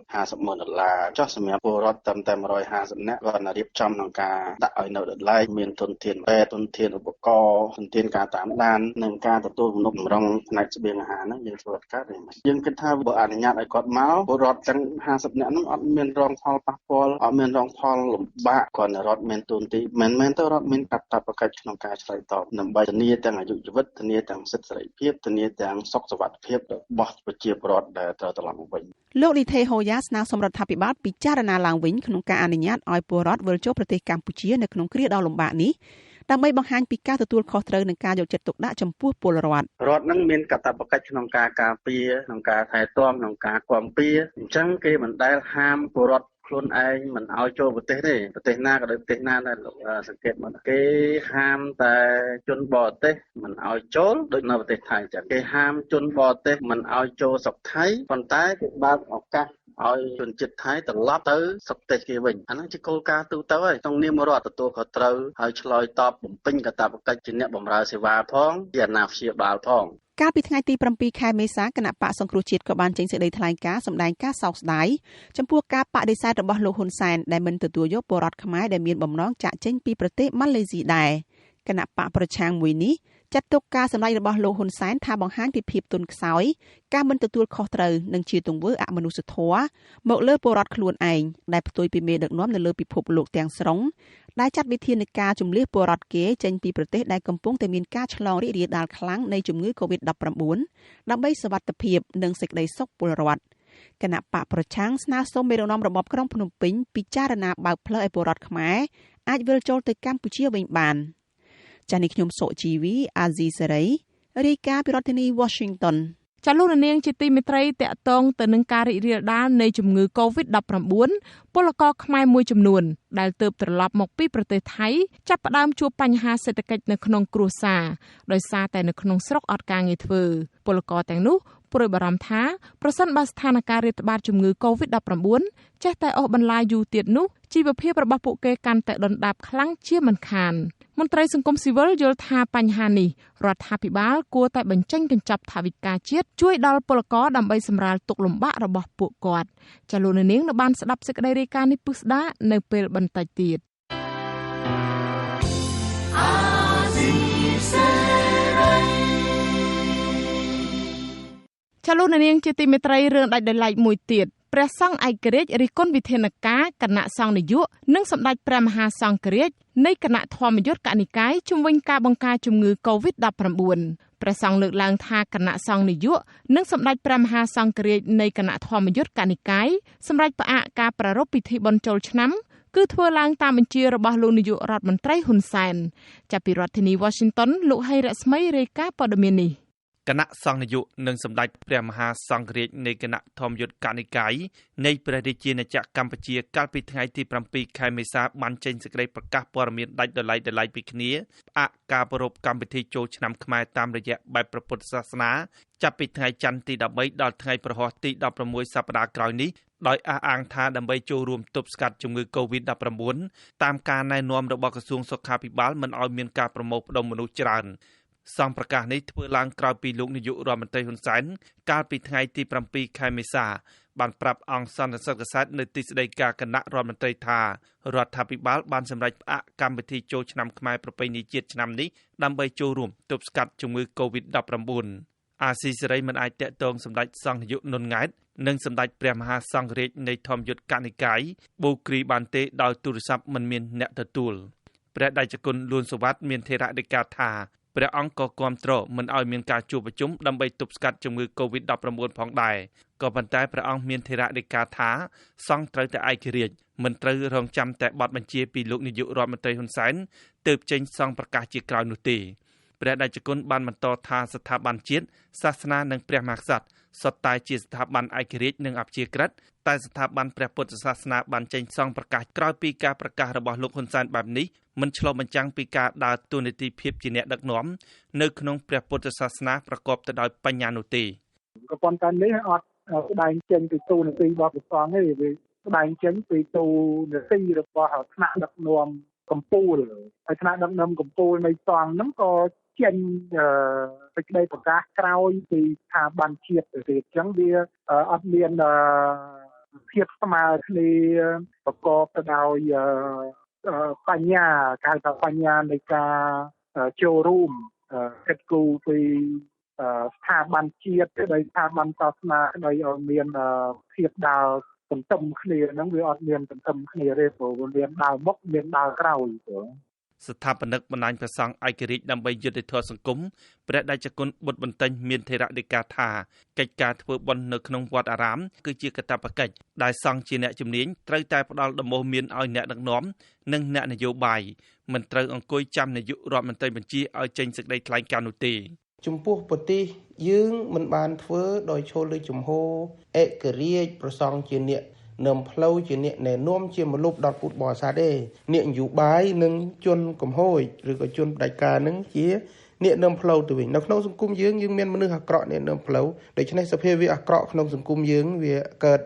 Speaker 8: $50,000ចុះសម្រាប់ពលរដ្ឋត្រឹមតែ150នាក់គាត់រៀបចំក្នុងការដាក់ឲ្យនៅដល់ឡែកមានទុនធានពេទ្យទុនធានឧបករណ៍ទុនធានការតាមដាននិងការទទួលទំនុកបំរុងផ្នែកស្បៀងអាហារហ្នឹងយើងធ្វើអត់កើតទេយើងគិតថាបើអនុញ្ញាតឲ្យគាត់មកពលរដ្ឋទាំង50នាក់ហ្នឹងអត់មានរងផលប៉ះពាល់អត់មានរងផលលំបាកគាត់រដ្ឋមានទូនទីមិនមែនទៅរដ្ឋមានកាតព្វកិច្ចក្នុងការឆ្លើយតបដើម្បីធានាទាំងអាយុជីវិតធានាទាំងសិទ្ធិសេរីភាពធានាទាំងសុខសុវត្ថិភាពរបស់ប្រជាពលរដ្ឋដែលត្រូវត្រឡប់មកវិញ
Speaker 3: លោកលីថេហូយ៉ាស្នើសុំរដ្ឋាភិបាលពិចារណាឡើងវិញក្នុងការអនុញ្ញាតឲ្យពលរដ្ឋវិលចូលប្រទេសកម្ពុជានៅក្នុងគ្រាដ៏លំបាកនេះដើម្បីបង្ហាញពីការទទួលខុសត្រូវនិងការយកចិត្តទុកដាក់ចំពោះពលរដ្ឋ
Speaker 8: នឹងមានកាតព្វកិច្ចក្នុងការការពារក្នុងការថែទាំក្នុងការគាំពារអញ្ចឹងគេមិនដែលហាមពលរដ្ឋខ្លួនឯងមិនឲ្យចូលប្រទេសទេប្រទេសណាក៏ដោយប្រទេសណាដែរលោកសង្កេតមកគេហាមតែជនបរទេសមិនឲ្យចូលដូចនៅប្រទេសថៃចឹងគេហាមជនបរទេសមិនឲ្យចូលស្រុកថៃប៉ុន្តែគេបើកឱកាសឲ្យជនជាតិថៃត្រឡប់ទៅស្រុកទេសគេវិញអាហ្នឹងជាគោលការណ៍ទូទៅហើយក្នុងនាមរដ្ឋទទួលខុសត្រូវហើយឆ្លើយតបបំពេញកាតព្វកិច្ចជាអ្នកបម្រើសេវាផងជាអាណាព្យាបាលផង
Speaker 3: កាលពីថ្ងៃទី7ខែមេសាគណៈបកសង្គ្រោះជាតិក៏បានចេញសេចក្តីថ្លែងការណ៍សម្ដែងការសោកស្ដាយចំពោះការបដិសេធរបស់លោកហ៊ុនសែនដែលមិនទទួលយកពលរដ្ឋខ្មែរដែលមានបំណងចាកចេញពីប្រទេសម៉ាឡេស៊ីដែរគណៈបកប្រឆាំងមួយនេះចាត់ទុកការសម្ដែងរបស់លោកហ៊ុនសែនថាបង្ហាញពីភាពទន់ខ្សោយការមិនទទួលខុសត្រូវនិងជាទង្វើអមនុស្សធម៌មកលើពលរដ្ឋខ្លួនឯងដែលផ្ទុយពីមេដឹកនាំនៅលើពិភពលោកទាំងស្រុងដែលចាត់វិធានការជំលះពលរដ្ឋគេចេញពីប្រទេសដែលកំពុងតែមានការឆ្លងរីករាលដាលខ្លាំងនៃជំងឺ Covid-19 ដើម្បីសុវត្ថិភាពនិងសេចក្តីសុខពលរដ្ឋគណៈបកប្រឆាំងស្នើសុំមេដឹកនាំរបបក្រុងភ្នំពេញពិចារណាបើកផ្លូវឲ្យពលរដ្ឋខ្មែរអាចវិលចូលទៅកម្ពុជាវិញបានចា៎នេះខ្ញុំសុជីវីអាស៊ីសេរីរាយការណ៍ពីរដ្ឋធានី Washington
Speaker 1: ចាលោកនាងជាទីមេត្រីតាក់ទងទៅនឹងការរីករាលដាលនៃជំងឺ Covid-19 ពលករខ្មែរមួយចំនួនដែលទើបត្រឡប់មកពីប្រទេសថៃចាប់ផ្ដើមជួបបញ្ហាសេដ្ឋកិច្ចនៅក្នុងគ្រួសារដោយសារតែនៅក្នុងស្រុកអត់ការងារធ្វើពលករទាំងនោះព្រួយបារម្ភថាប្រសិនបើស្ថានភាពរាតត្បាតជំងឺ Covid-19 ចេះតែអូសបន្លាយយូរទៀតនោះជីវភាពរបស់ពួកគេកាន់តែដុនដាបខ្លាំងជាមិនខានមន្ត្រីសង្គមស៊ីវិលយល់ថាបញ្ហានេះរដ្ឋាភិបាលគួរតែបញ្ចេញកញ្ចប់ថវិកាជាតិជួយដល់ពលករដើម្បីសម្រាលទុក្ខលំបាករបស់ពួកគាត់ចាលោកនាងនៅបានស្ដាប់សេចក្តីរាយការណ៍នេះពិស្ដានៅពេលបន្តិចទៀតចាលោកនាងជាទីមេត្រីរឿងដាច់ដោយឡែកមួយទៀតព្រះសង្ឃឯករាជ្យរិះគន់វិធានការគណៈសង្ឃនាយកនិងសម្ដេចព្រះមហាសង្ឃរាជនៃគណៈធម្មយុត្តកនិកាយជំវិញការបង្ការជំងឺ Covid-19 ព្រះសង្ឃលើកឡើងថាគណៈសង្ឃនាយកនិងសម្ដេចព្រះមហាសង្ឃរាជនៃគណៈធម្មយុត្តកនិកាយសម្រាប់ផ្អាកការប្រារព្ធពិធីបុណ្យចូលឆ្នាំគឺធ្វើឡើងតាមបញ្ជារបស់លោកនាយករដ្ឋមន្ត្រីហ៊ុនសែនចាប់ពីរដ្ឋធានី Washington លោកហេរស្មីរាយការណ៍ព័ត៌មាននេះ
Speaker 9: គណៈសង្ឃនាយកនិងសម្ដេចព្រះមហាសង្ឃរាជនៃគណៈធម្មយុត្តកនិកាយនៃព្រះរាជាណាចក្រកម្ពុជាកាលពីថ្ងៃទី7ខែមេសាបានចេញសេចក្តីប្រកាសព័ត៌មានដាច់ដោយឡែកពីគ្នាផ្អាកការប្រារព្ធកម្មវិធីចូលឆ្នាំខ្មែរតាមរយៈបែបព្រះពុទ្ធសាសនាចាប់ពីថ្ងៃច័ន្ទទី13ដល់ថ្ងៃប្រហ័សទី16សប្តាហ៍ក្រោយនេះដោយអះអាងថាដើម្បីចូលរួមទប់ស្កាត់ជំងឺ Covid-19 តាមការណែនាំរបស់ក្រសួងសុខាភិបាលមិនឲ្យមានការប្រមូលផ្ដុំមនុស្សច្រើនសង្ឃប្រកាសនេះធ្វើឡើងក្រោយពីលោកនាយករដ្ឋមន្ត្រីហ៊ុនសែនកាលពីថ្ងៃទី7ខែមេសាបានប្រាប់អង្គសន្និសីទកសែតនៅទីស្តីការគណៈរដ្ឋមន្ត្រីថារដ្ឋាភិបាលបានសម្រេចផ្អាកកម្មវិធីចូលឆ្នាំខ្មែរប្រពៃណីជាតិឆ្នាំនេះដើម្បីចូលរួមទប់ស្កាត់ជំងឺ Covid-19 អាស៊ីសេរីមិនអាចតាក់ទងសម្ដេចសង្ឃនាយកនុនង៉ែតនិងសម្ដេចព្រះមហាសង្ឃរាជនៃធម្មយុត្តកនិកាយបូគ្រីបានទេដោយទូរស័ព្ទមិនមានអ្នកទទួលព្រះដេចគុណលួនសុវត្ថិមានថេរដីកាថាព្រះអង្គក៏គាំទ្រមិនឲ្យមានការជួបប្រជុំដើម្បីទប់ស្កាត់ជំងឺ Covid-19 ផងដែរក៏ប៉ុន្តែព្រះអង្គមានថេរដីកាថាសង្ឃត្រូវតែឯករាជ្យមិនត្រូវរងចាំតែបទបញ្ជាពីលោកនាយករដ្ឋមន្ត្រីហ៊ុនសែនទើបចេញសង្ឃប្រកាសជាក្រោយនោះទេព្រះដេចគុណបានបន្តថាស្ថាប័នជាតិសាសនានិងព្រះមហាក្សត្រសុទ្ធតែជាស្ថាប័នឯករាជ្យនិងអព្យាក្រឹតតែស្ថាប័នព្រះពុទ្ធសាសនាបានចេញសង្ឃប្រកាសក្រោយពីការប្រកាសរបស់លោកហ៊ុនសែនបែបនេះមិនឆ្លុះបញ្ចាំងពីការដើរតួនាទីភាពជាអ្នកដឹកនាំនៅក្នុងព្រះពុទ្ធសាសនាប្រកបទៅដោយបញ្ញានោះទេ
Speaker 10: ក៏ប៉ុន្តែនេះអត់ស្ដែងចេញពីតួនាទីរបស់ព្រះសង្ឃទេ ស្បែងចេញពីទូនាទីរបស់ថ្នាក់ដឹកនាំកម្ពុជាហើយថ្នាក់ដឹកនាំកម្ពុជានៃសង្ឃហ្នឹងក៏ចេញសេចក្តីប្រកាសក្រោយពីស្ថាប័នជាតិទៅទៀតអញ្ចឹងវាអត់មានភាពស្មើគ្នាប្រកបទៅដោយបញ្ញាគេហៅថាបញ្ញានៃការចូលរួមគិតគូរពីស្ថាប័នជាតិទៅដល់ស្ថាប័នសាសនាដោយឲ្យមានភាពដើរទន្ទឹមគ្នាហ្នឹងវាអត់មានទន្ទឹមគ្នាទេព្រោះវាមានដើរមុខមានដើរក្រោយ
Speaker 9: ស្ថាបនិកបណ្ដាញព្រះសង្ឃឯករាជ្យដើម្បីយុត្តិធម៌សង្គមព្រះតេជគុណបុត្របន្ទិញមានថេរដីកាថាកិច្ចការធ្វើបុណ្យនៅក្នុងវត្តអារាមគឺជាកាតព្វកិច្ចដែលសង្ឃជាអ្នកជំនាញត្រូវតែផ្ដល់ដំបូន្មានឲ្យអ្នកដឹកនាំនិងអ្នកនយោបាយមិនត្រូវអង្គុយចាំនាយករដ្ឋមន្ត្រីបញ្ជាឲ្យចេញសេចក្តីថ្លែងការណ៍នោះទេ
Speaker 11: ចំពោះប្រទេសយើងមិនបានធ្វើដោយឈលលើជំហរឯករាជ្យប្រសង់ជាអ្នកនាំផ្លូវជាអ្នកណែនាំជាមលុបដល់ពុទ្ធបរិស័ទទេអ្នកនយោបាយនិងជនកំហុសឬក៏ជនផ្ដាច់ការនឹងជាអ្នកនាំផ្លូវទៅវិញនៅក្នុងសង្គមយើងមានមនុស្សអាក្រក់អ្នកនាំផ្លូវដូច្នេះសភាវៈអាក្រក់ក្នុងសង្គមយើងវាកើត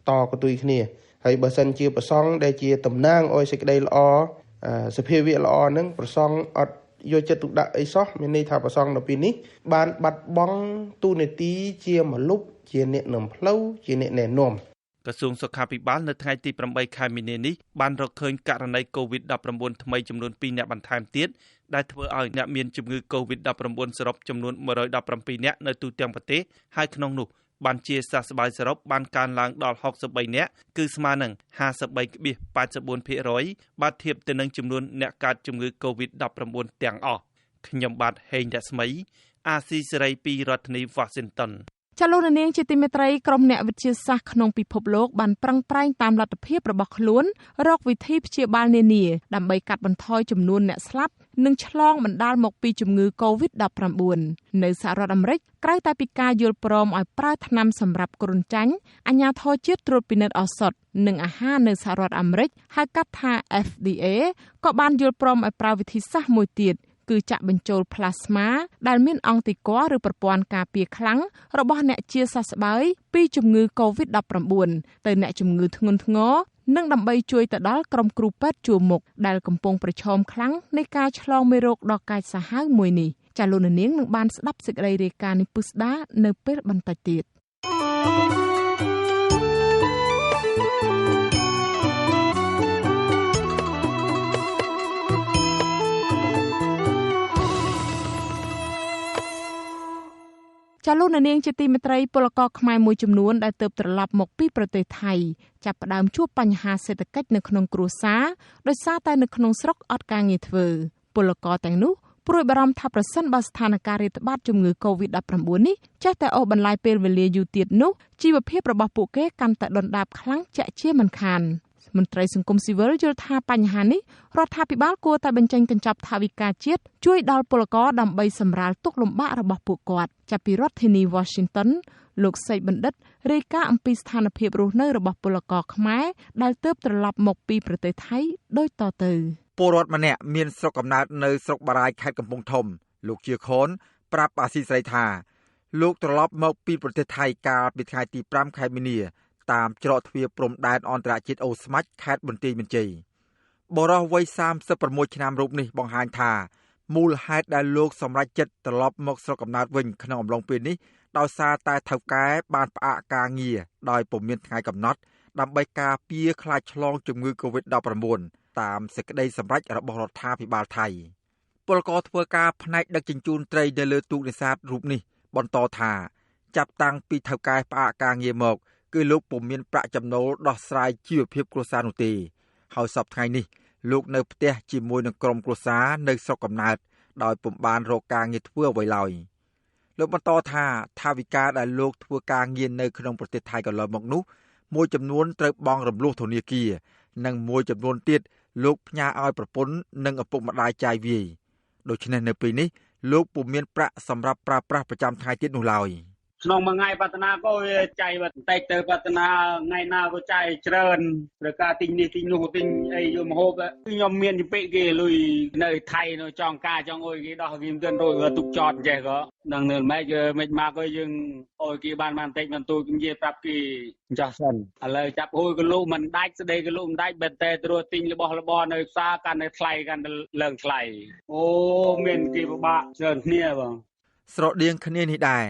Speaker 11: តកតុយគ្នាហើយបើសិនជាប្រសង់ដែលជាតំណាងឲ្យសេចក្តីល្អសភាវៈល្អនឹងប្រសង់អត់យកចិត្តទុកដាក់អីសោះមានន័យថាប្រសង់នៅពេលនេះបានបាត់បង់ទូនាទីជាមលុបជាអ្នកនាំផ្លូវជាអ្នកណែនាំ
Speaker 9: ក្រសួងសុខាភិបាលនៅថ្ងៃទី8ខែមីនានេះបានរកឃើញករណី COVID-19 ថ្មីចំនួន2អ្នកបន្ថែមទៀតដែលធ្វើឲ្យអ្នកមានជំងឺ COVID-19 សរុបចំនួន117អ្នកនៅទូទាំងប្រទេសហើយក្នុងនោះបានជាសះស្បើយសរុបបានកើនឡើងដល់63អ្នកគឺស្មើនឹង 53.84% បើធៀបទៅនឹងចំនួនអ្នកកើតជំងឺ COVID-19 ទាំងអស់ខ្ញុំបាទហេងរស្មីអាស៊ីសេរីពីរដ្ឋធានី Washington
Speaker 1: ចលនានាងជាទីមេត្រីក្រុមអ្នកវិទ្យាសាស្ត្រក្នុងពិភពលោកបានប្រឹងប្រែងតាមលទ្ធភាពរបស់ខ្លួនរកវិធីព្យាបាលនានាដើម្បីកាត់បន្ថយចំនួនអ្នកស្លាប់និងឆ្លងបណ្ដាលមកពីជំងឺ COVID-19 នៅសហរដ្ឋអាមេរិកក្រៅតែពីការយល់ព្រមឲ្យប្រើថ្នាំសម្រាប់គ្រុនចាញ់អាជ្ញាធរជាតិត្រួតពិនិត្យឱសថនិងអាហារនៅសហរដ្ឋអាមេរិកហៅកាត់ថា FDA ក៏បានយល់ព្រមឲ្យប្រើវិធីសាស្ត្រមួយទៀតគឺចាក់បញ្ចូលផ្លាស្មាដែលមានអង់ទីគ័រឬប្រព័ន្ធការពារខ្លាំងរបស់អ្នកជាសះស្បើយពីជំងឺ COVID-19 ទៅអ្នកជំងឺធ្ងន់ធ្ងរនិងដើម្បីជួយទៅដល់ក្រុមគ្រូពេទ្យជួរមុខដែលកំពុងប្រឈមខ្លាំងនៃការឆ្លងមេរោគដ៏កាចសាហាវមួយនេះចាលោកនាងនឹងបានស្ដាប់សេចក្តីរាយការណ៍នេះពុស្ដានៅពេលបន្តិចទៀតចលនានាងជាទីមេត្រីពលករខ្មែរមួយចំនួនដែលទើបត្រឡប់មកពីប្រទេសថៃចាប់ផ្ដើមជួបបញ្ហាសេដ្ឋកិច្ចនៅក្នុងគ្រួសារដោយសារតែនៅក្នុងស្រុកអត់ការងារធ្វើពលករទាំងនោះព្រួយបារម្ភថាប្រសិនបើស្ថានភាពរាតត្បាតជំងឺ COVID-19 នេះចេះតែអូសបន្លាយពេលវេលាយូរទៀតនោះជីវភាពរបស់ពួកគេកាន់តែដុនដាបខ្លាំងជាក់ជាមិនខានមន្ត្រីសង្គមស៊ីវិលយល់ថាបញ្ហានេះរដ្ឋាភិបាលគួរតែបញ្ចេញកញ្ចប់ថវិកាជាតិជួយដល់ពលករដើម្បីសម្រាលទុក្ខលំបាករបស់ពួកគាត់ចាប់ពីរដ្ឋធានី Washington លោកសេកបណ្ឌិតរាយការណ៍អំពីស្ថានភាពរស់នៅរបស់ពលករខ្មែរដែលទើបត្រឡប់មកពីប្រទេសថៃដូចតទៅ
Speaker 12: ពលរដ្ឋម្នាក់មានស្រុកកំណើតនៅស្រុកបារាយខេត្តកំពង់ធំលោកជាខូនប្រាប់អាស៊ីសេរីថាលោកត្រឡប់មកពីប្រទេសថៃកាលពីថ្ងៃទី5ខែមីនាតាមច្រកទ្វារព្រំដែនអន្តរជាតិអូស្មាច់ខេត្តបន្ទាយមានជ័យបុរសវ័យ36ឆ្នាំរូបនេះបង្ហាញថាមូលហេតុដែលលោកសម្រេចចិត្តត្រឡប់មកស្រុកកំណើតវិញក្នុងអំឡុងពេលនេះដោយសារតែថៅកែបានផ្អាកការងារដោយពុំមានថ្ងៃកំណត់ដើម្បីការពារខ្លាចឆ្លងជំងឺ COVID-19 តាមសេចក្តីសម្រេចរបស់រដ្ឋាភិបាលថៃពលករធ្វើការផ្នែកដឹកជញ្ជូនត្រីនៅលើទូកនេសាទរូបនេះបន្តថាចាប់តាំងពីថៅកែផ្អាកការងារមកគឺលោកពុំមានប្រាក់ចំណូលដោះស្រាយជីវភាពគ្រួសារនោះទេហើយសប្តាហ៍នេះលោកនៅផ្ទះជាមួយនឹងក្រុមគ្រួសារនៅស្រុកកំណើតដោយពុំបានរកការងារធ្វើអ្វីឡើយលោកបន្តថាថវិកាដែលលោកធ្វើការងារនៅក្នុងប្រទេសថៃកន្លងមកនោះមួយចំនួនត្រូវបង់រំលោះធនាគារនិងមួយចំនួនទៀតលោកផ្ញើឲ្យប្រពន្ធនិងឪពុកម្ដាយចាយវាយដូច្នេះនៅពេលនេះលោកពុំមានប្រាក់សម្រាប់ប្រើប្រាស់ប្រចាំថ្ងៃទៀតនោះឡើយ
Speaker 13: ក្នុងមួយថ្ងៃបតនាក៏ចៃបន្តិចទៅបតនាថ្ងៃណាក៏ចៃច្រើនព្រោះការទិញនេះទិញនោះទិញអីយកម្ហូបខ្ញុំមានពីពេកគេលុយនៅថៃនៅចង់ការចង់អុយគេដោះគេមិនរួចទុកចតចេះក៏នឹងនៅម៉េចមិនមកក៏យើងអុយគេបានបន្តិចបន្ទូនិយាយប្រាប់គេចាស់សិនឥឡូវចាប់ហួយគីឡូមិនដាច់ស្ដីគីឡូមិនដាច់បែរតែត្រួតទិញរបស់របរនៅផ្សារកាន់តែថ្លៃកាន់តែឡើងថ្លៃអូមានគេពិបាកច្រើនគ្នាបង
Speaker 12: ស្រដៀងគ្នានេះដែរ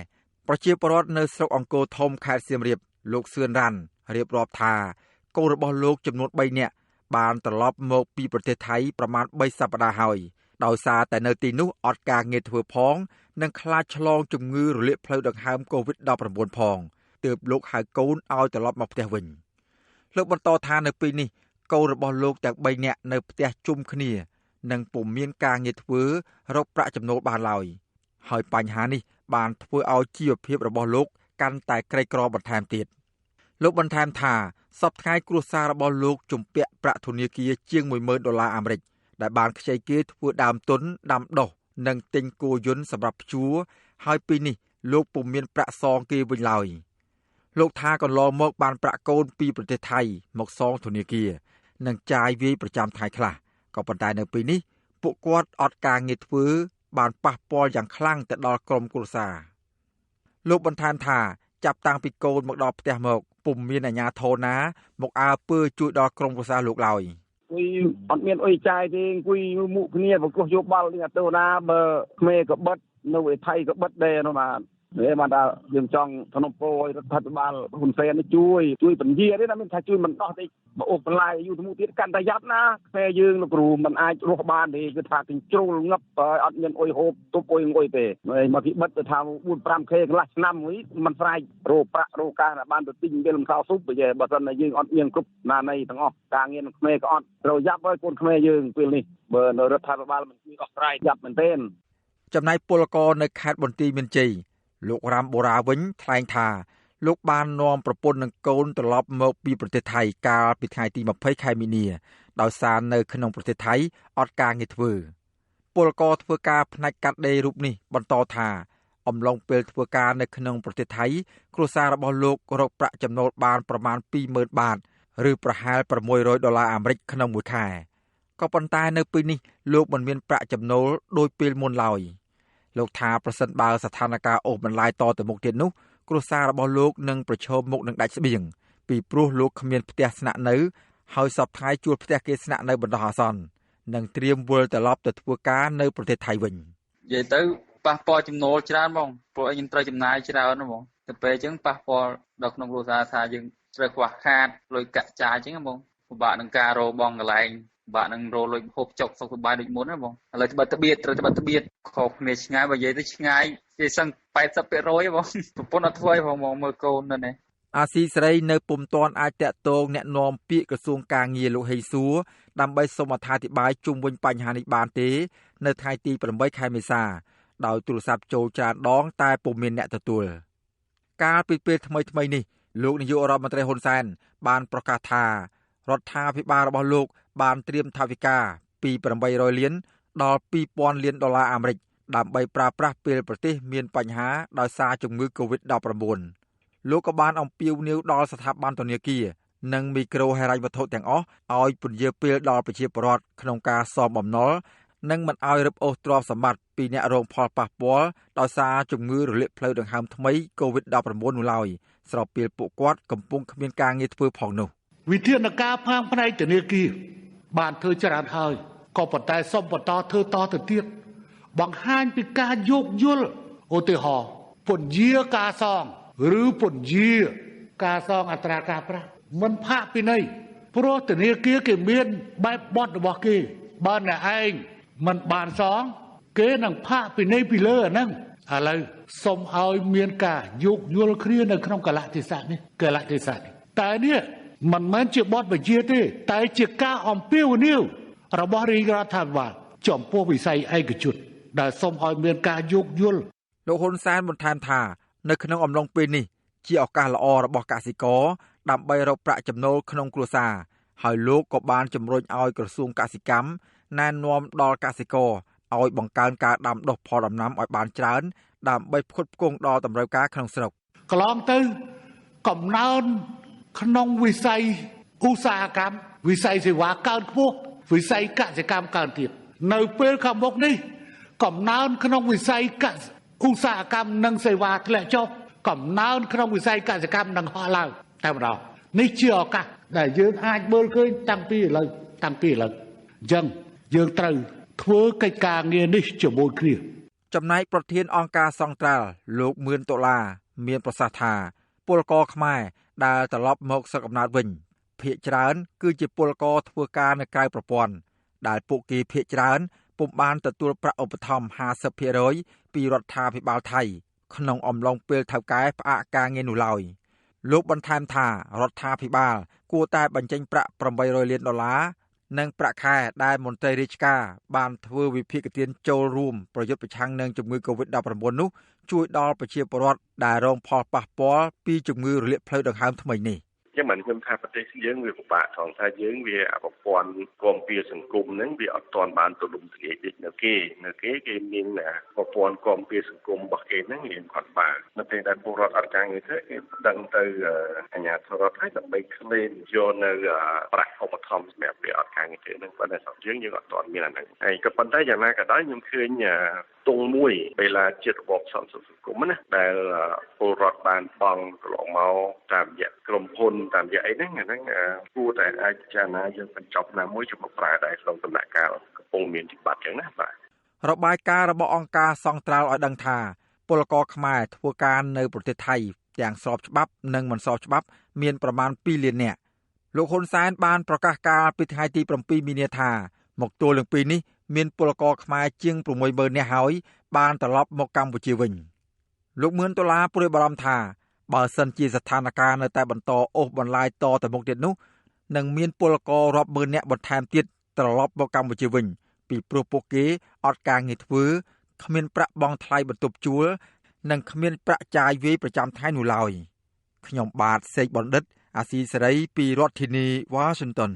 Speaker 12: ប្រជាពលរដ្ឋនៅស្រុកអង្គរធំខេត្តសៀមរាបលោកសឿនរ៉ាន់រៀបរាប់ថាកូនរបស់លោកចំនួន3នាក់បានត្រឡប់មកពីប្រទេសថៃប្រមាណ3សប្តាហ៍ហើយដោយសារតែនៅទីនោះអត់ការងារធ្វើផងនិងខ្លាចឆ្លងជំងឺរលាកផ្លូវដង្ហើម COVID-19 ផងទើបលោកហៅកូនឲ្យត្រឡប់មកផ្ទះវិញលោកបន្តថានៅពេលនេះកូនរបស់លោកទាំង3នាក់នៅផ្ទះជុំគ្នានិងពុំមានការងារធ្វើរកប្រាក់ចំណូលបានឡើយហើយបញ្ហានេះបានធ្វើឲ្យជីវភាពរបស់លោកកាន់តែក្រីក្របន្ថែមទៀតលោកបន្ថែមថាសប្តាហ៍គ្រួសាររបស់លោកជំពាក់ប្រាក់ធនាគារជាង$10,000អាមេរិកដែលបានខ្ចីគេធ្វើដើមទុនដាំដុះនិងទិញគោយន្តសម្រាប់ភ្ជួរហើយពេលនេះលោកពុំមានប្រាក់សងគេវិញឡើយលោកថាកន្លងមកបានប្រាក់កូនពីប្រទេសថៃមកសងធនាគារនិងចាយវាយប្រចាំថ្ងៃខ្លះក៏ប៉ុន្តែនៅពេលនេះពួកគាត់អត់ការងារធ្វើបានប៉ះពាល់យ៉ាងខ្លាំងទៅដល់ក្រុមគ្រួសារលោកបន្ថែមថាចាប់តាំងពីកូនមកដល់ផ្ទះមកពុំមានអាជ្ញាធរណាមកអើពើជួយដល់ក្រុមគ្រួសារលោកឡើយ
Speaker 13: អត់មានអុយចាយទេអង្គុយមុខគ្នាប្រកោះយកបាល់នេះអត់ទៅណាបើក្មេក៏បិទនៅឯថៃក៏បិទដែរនោះបាទបានថាយើងចង់ធនំពោឲ្យរដ្ឋាភិបាលហ៊ុនសែនជួយបញ្ជាទេណាមានថាជួយមិនដោះទេបើអូសបន្លាយយូរទៅមុខទៀតកាន់តែយ៉ាប់ណាតែយើងលោកគ្រូមិនអាចរស់បានទេគឺថាទិញជ្រុលងឹបអត់មានអុយហូបទប់អុយងុយទេមកពីបិទទៅថា 4-5K កន្លះឆ្នាំវិញមិនស្រែករោប្រាក់រោការបានទៅទិញវាលំសោស៊ុបបើមិនតែយើងអត់មានគ្រប់ណានៃទាំងអស់ការងារនឹងក្មេក៏អត់ត្រូវយ៉ាប់ហើយកូនក្មេយើងពេលនេះបើនៅរដ្ឋាភិបាលមិនជួយដោះស្រាយយ៉ាប់មែនទេ
Speaker 12: ចំណែកពលករនៅខេត្តបន្ទាយមានជ័យលោករ៉ាំបូរ៉ាវិញថ្លែងថាលោកបាននាំប្រពន្ធនិងកូនត្រឡប់មកពីប្រទេសថៃកាលពីថ្ងៃទី20ខែមីនាដោយសារនៅក្នុងប្រទេសថៃអត់ការងារធ្វើពលករធ្វើការផ្នែកកាត់ដេររូបនេះបន្តថាអំឡុងពេលធ្វើការនៅក្នុងប្រទេសថៃគ្រួសាររបស់លោករកប្រាក់ចំណូលបានប្រមាណ$20,000បាតឬប្រហែល$600អាមេរិកក្នុងមួយខែក៏ប៉ុន្តែនៅពេលនេះលោកមិនមានប្រាក់ចំណូលដូចពេលមុនឡើយលោកថាប្រសិនបើស្ថានភាពអូសបន្លាយតទៅមុខទៀតនោះគ្រួសាររបស់លោកនឹងប្រឈមមុខនឹងដាច់ស្បៀងពីព្រោះលោកគ្មានផ្ទះស្នាក់នៅហើយសពថ្ងៃជួលផ្ទះគេស្នាក់នៅបណ្ដោះអាសន្ននិងត្រៀមវិលត្រឡប់ទៅធ្វើការនៅប្រទេសថៃវិញ
Speaker 14: និយាយទៅប៉ះពាល់ចំណូលច្រើនបងព្រោះខ្ញុំត្រូវចំណាយច្រើនហ្មងទៅពេលអញ្ចឹងប៉ះពាល់ដល់ក្នុងគ្រួសារថាយើងត្រូវខ្វះខាតលុយកាក់ចាយអញ្ចឹងហ្មងពិបាកនឹងការរកបងកន្លែងបាក់នឹងរលុយហូបចុកសុខសប្បាយដូចមុនណាបងឥឡូវត្បិតត្បៀតត្រូវត្បិតត្បៀតខុសគ្នាឆ្ងាយបើនិយាយទៅឆ្ងាយគេសឹង 80% បងប្រពន្ធអត់ធ្វើឲ្យបងមើលកូននៅនេះ
Speaker 12: អាស៊ីសេរីនៅពុំទាន់អាចតាក់ទងแนะនាំពាក្យក្រសួងការងារលោកហេងសួរដើម្បីសូមអត្ថាធិប្បាយជុំវិញបញ្ហានេះបានទេនៅថ្ងៃទី8ខែមេសាដោយទូរស័ព្ទចូលច្រើនដងតែពុំមានអ្នកទទួលកាលពីពេលថ្មីនេះលោកនាយករដ្ឋមន្ត្រីហ៊ុនសែនបានប្រកាសថារដ្ឋាភិបាលរបស់លោកបានត្រៀមថវិកាពី$800 លានដល់$2,000 លានអាមេរិកដើម្បីប្រើប្រាស់ពេលប្រទេសមានបញ្ហាដោយសារជំងឺ COVID-19 លោកក៏បានអំពាវនាវដល់ស្ថាប័នធនាគារនិងមីក្រូហិរញ្ញវត្ថុទាំងអស់ឲ្យពន្យាពេលដល់ប្រជាពលរដ្ឋក្នុងការសងបំណុលនិងមិនឲ្យរឹបអូសទ្រព្យសម្បត្តិពីអ្នករងផលប៉ះពាល់ដោយសារជំងឺរលាកផ្លូវដង្ហើមថ្មី COVID-19 នោះឡើយស្របពេលពួកគាត់កំពុងគ្មានការងារធ្វើផងនោះ
Speaker 7: វិធានការផ្នែកធនាគារបានធ្វើច្រើនហើយក៏ប៉ុន្តែសូមបន្តធ្វើតទៅទៀតបង្ហាញពីការយោគយល់ឧទាហរណ៍ពន្យាការសងឬពន្យាការសងអត្រាការប្រាក់មិនផាកពិន័យព្រោះធនាគារគេមានបែបបទរបស់គេបើអ្នកឯងមិនបានសងគេនឹងផាកពិន័យពីលើអាហ្នឹងឥឡូវសូមឲ្យមានការយោគយល់គ្នានៅក្នុងកលៈទេសៈនេះតែនេះមិនមែនជាបទបញ្ជាទេតែជាការអំពាវនាវរបស់រាជរដ្ឋាភិបាលចំពោះវិស័យឯកជនដែលសូមឲ្យមានការយោគយល់
Speaker 12: លោកហ៊ុនសែនបន្ថែមថានៅក្នុងអំឡុងពេលនេះជាឱកាសល្អរបស់កសិករដើម្បីរកប្រាក់ចំណូលក្នុងគ្រួសារហើយលោកក៏បានជំរុញឲ្យក្រសួងកសិកម្មណែនាំដល់កសិករឲ្យបង្កើនការដាំដុះផលដំណាំឲ្យបានច្រើនដើម្បីផ្គត់ផ្គង់ដល់តម្រូវការក្នុងស្រុក
Speaker 7: កន្លងទៅកំណើនក្នុងវិស័យឧស្សាហកម្មវិស័យសេវាកើនខ្ពស់វិស័យកសិកម្មកើនទៀតនៅពេលខាងមុខនេះកំណើនក្នុងវិស័យឧស្សាហកម្មនិងសេវាធ្លាក់ចុះកំណើនក្នុងវិស័យកសិកម្មនឹងហក់ឡើងតែម្ដងនេះជាឱកាសដែលយើងអាចមើលឃើញតាំងពីឥឡូវអញ្ចឹងយើងត្រូវធ្វើកិច្ចការងារនេះជាមួយគ្នា
Speaker 12: ចំណែកប្រធានអង្គការសង្ត្រាល់លោកមឿនដុល្លារមានប្រសាសន៍ថាពលករខ្មែរដែលត្រឡប់មកស្រុកកំណើតវិញភាគច្រើនគឺជាពលករធ្វើការនៅក្រៅប្រព័ន្ធដែលពួកគេភាគច្រើនពុំបានទទួលប្រាក់ឧបត្ថម្ភ 50% ពីរដ្ឋាភិបាលថៃក្នុងអំឡុងពេលថៅកែផ្អាកការងារនោះឡើយលោកបន្ថែមថារដ្ឋាភិបាលគួរតែបញ្ចេញប្រាក់$800 លាននិងប្រាក់ខែដែលមន្ត្រីរាជការបានធ្វើវិភាគទានចូលរួមប្រយុទ្ធប្រឆាំងនឹងជំងឺ Covid-19 នោះជួយដល់ប្រជាពលរដ្ឋដែលរងផលប៉ះពាល់ពីជំងឺរលាកផ្លូវដង្ហើមថ្មីនេះ
Speaker 15: ចឹងមិនខ្ញុំថាប្រទេសយើងវាពិបាកថងថាយើងវាប្រព័ន្ធគាំពារសង្គមហ្នឹងវាអត់ទាន់បានទូលំទូលាយដូចនៅគេមានប្រព័ន្ធគាំពារសង្គមរបស់គេហ្នឹងរៀងគាត់បាននៅពេលដែលពលរដ្ឋអត់ការងារធ្វើគេដឹងទៅអាជ្ញាធររដ្ឋហើយដើម្បីក្លែងយកនៅប្រាក់ឧបត្ថម្ភសម្រាប់ពេលអត់ការងារធ្វើហ្នឹងប៉ុន្តែស្រុកយើងអត់ទាន់មានអាហ្នឹងហើយក៏ប៉ុន្តែយ៉ាងណាក៏ដោយខ្ញុំឃើញទងមួយពេលជាតិរបបសន្តិសុខសង្គមណាដែលពលរដ្ឋបានបង់កន្លងមកតាមរយៈក្រុមហ៊ុនតាមរយៈអីហ្នឹងអាហ្នឹងគួរតែអាចពិចារណាយើងបញ្ចប់ណាមួយជាមួយប្រើដែរក្នុងដំណាក់កាលកំពុងមានវិបត្តិចឹងណាបាទ
Speaker 12: របាយការណ៍របស់អង្គការសង្ត្រាល់ឲ្យដឹងថាពលករខ្មែរធ្វើការនៅប្រទេសថៃទាំងស្របច្បាប់និងមិនស្របច្បាប់មានប្រមាណ2លាននាក់លោកហ៊ុនសែនបានប្រកាសកាលពីថ្ងៃទី7មីនាថាមកទល់នឹងពេលនេះមានពលករខ្មែរជាង 60,000 នាក់ហើយបានត្រឡប់មកកម្ពុជាវិញលោកមឿនដុល្លារព្រួយបារម្ភថាបើសិនជាស្ថានភាពនៅតែបន្តអូសបន្លាយតទៅមុខទៀតនោះនឹងមានពលកររាប់ម៉ឺននាក់បន្ថែមទៀតត្រឡប់មកកម្ពុជាវិញពីព្រោះពួកគេអត់ការងារធ្វើគ្មានប្រាក់បង់ថ្លៃបន្ទប់ជួលនិងគ្មានប្រាក់ចាយវាយប្រចាំថ្ងៃនោះឡើយខ្ញុំបាទសេកបណ្ឌិតអាស៊ីសេរីពីរដ្ឋធានីវ៉ាស៊ីនតោន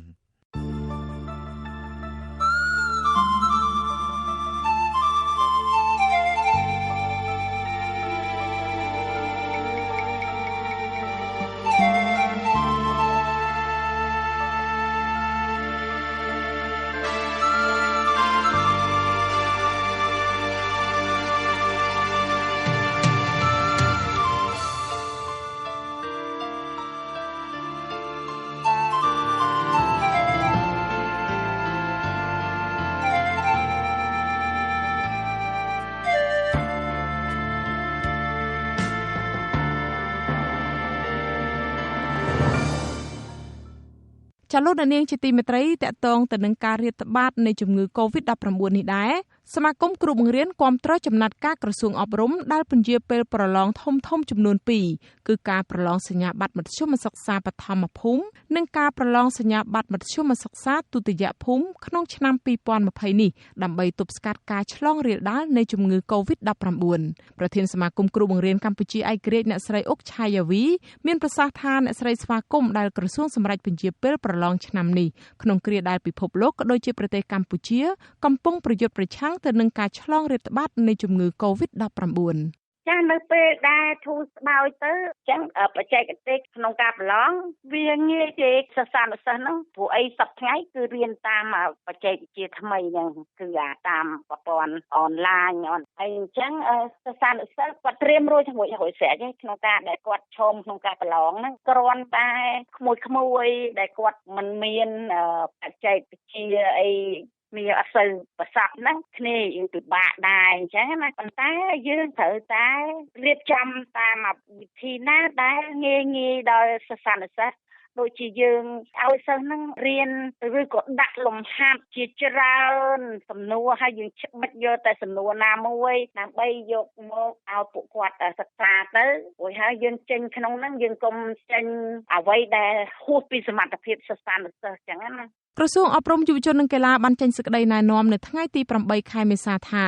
Speaker 1: ចលនានាងជាទីមេត្រីតកតងទៅនឹងការរាតត្បាតនៃជំងឺ Covid-19 នេះដែរសមាគមគ្រូបង្រៀនគាំទ្រចំណាត់ការក្រសួងអប់រំដែលពន្យាពេលប្រឡងធំចំនួន2គឺការប្រឡងសញ្ញាបត្រមធ្យមសិក្សាបឋមភូមិនិងការប្រឡងសញ្ញាបត្រមធ្យមសិក្សាទុតិយភូមិក្នុងឆ្នាំ2020នេះដើម្បីទប់ស្កាត់ការឆ្លងរាលដាលនៃជំងឺ Covid-19 ប្រធានសមាគមគ្រូបង្រៀនកម្ពុជាឯករាជ្យអ្នកស្រីអុកឆាយាវីមានប្រសាសន៍ថាអ្នកស្រីស្វាគមន៍ដែលក្រសួងសម្រេចពន្យាពេលប្រឡងឆ្នាំនេះក្នុងគ្រាដែលពិភពលោកក៏ដូចជាប្រទេសកម្ពុជាកំពុងប្រយុទ្ធប្រឆាំងទៅនឹងការឆ្លងរាតត្បាតនៃជំងឺ Covid-19
Speaker 16: ចាស់នៅពេលដែលធូរស្បើយទៅអញ្ចឹងបច្ចេកទេសក្នុងការប្រឡងវាងាយទេសិស្សានុសិស្សហ្នឹងព្រោះអីសប្តាហ៍ថ្ងៃគឺរៀនតាមបច្ចេកវិទ្យាថ្មីហ្នឹងគឺតាមប្រព័ន្ធអនឡាញហើយអញ្ចឹងសិស្សានុសិស្សគាត់ត្រៀមរួចជាមួយស្រេចក្នុងការដែលគាត់ឈមក្នុងការប្រឡងហ្នឹងគ្រាន់តែក្មួយដែលគាត់មិនមានបច្ចេកវិទ្យាអីមានអត់សូវប្រសពហ្នឹងគ្នាយើងពិបាកដែរអញ្ចឹងណាប៉ុន្តែយើងត្រូវតែរៀបចំតាមវិធីណាដែលងាយដល់សិស្សានុសិស្សដូចជាយើងឲ្យសិស្សហ្នឹងរៀនឬក៏ដាក់លំហាត់ជាច្រើនសំណួរហើយយើងបិទយកតែសំណួរណាមួយដើម្បីយកមកឲ្យពួកគាត់សិក្សាទៅរួចហើយយើងចេញក្នុងហ្នឹងយើងកុំចេញអ្វីដែលហួសពីសមត្ថភាពសិស្សានុសិស្សអញ្ចឹងណា
Speaker 1: ក្រសួងអប់រំយុវជននិងកីឡាបានចេញសេចក្តីណែនាំនៅថ្ងៃទី8ខែមេសាថា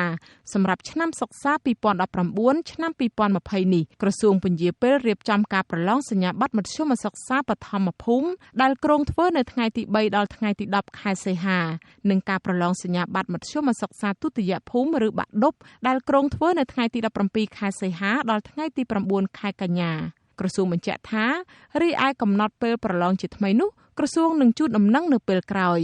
Speaker 1: សម្រាប់ឆ្នាំសិក្សា2019ឆ្នាំ2020នេះក្រសួងពន្យាពេលរៀបចំការប្រឡងសញ្ញាបត្រមធ្យមសិក្សាបឋមភូមិដែលគ្រោងធ្វើនៅថ្ងៃទី3ដល់ថ្ងៃទី10ខែសីហានិងការប្រឡងសញ្ញាបត្រមធ្យមសិក្សាទុតិយភូមិឬបាក់ឌុបដែលគ្រោងធ្វើនៅថ្ងៃទី17ខែសីហាដល់ថ្ងៃទី9ខែកញ្ញា ក្រសួងបញ្ជាក់ថារីឯកំណត់ពេលប្រឡងជាថ្មីនោះក្រសួងនឹងជូនដំណឹងនៅពេលក្រោយ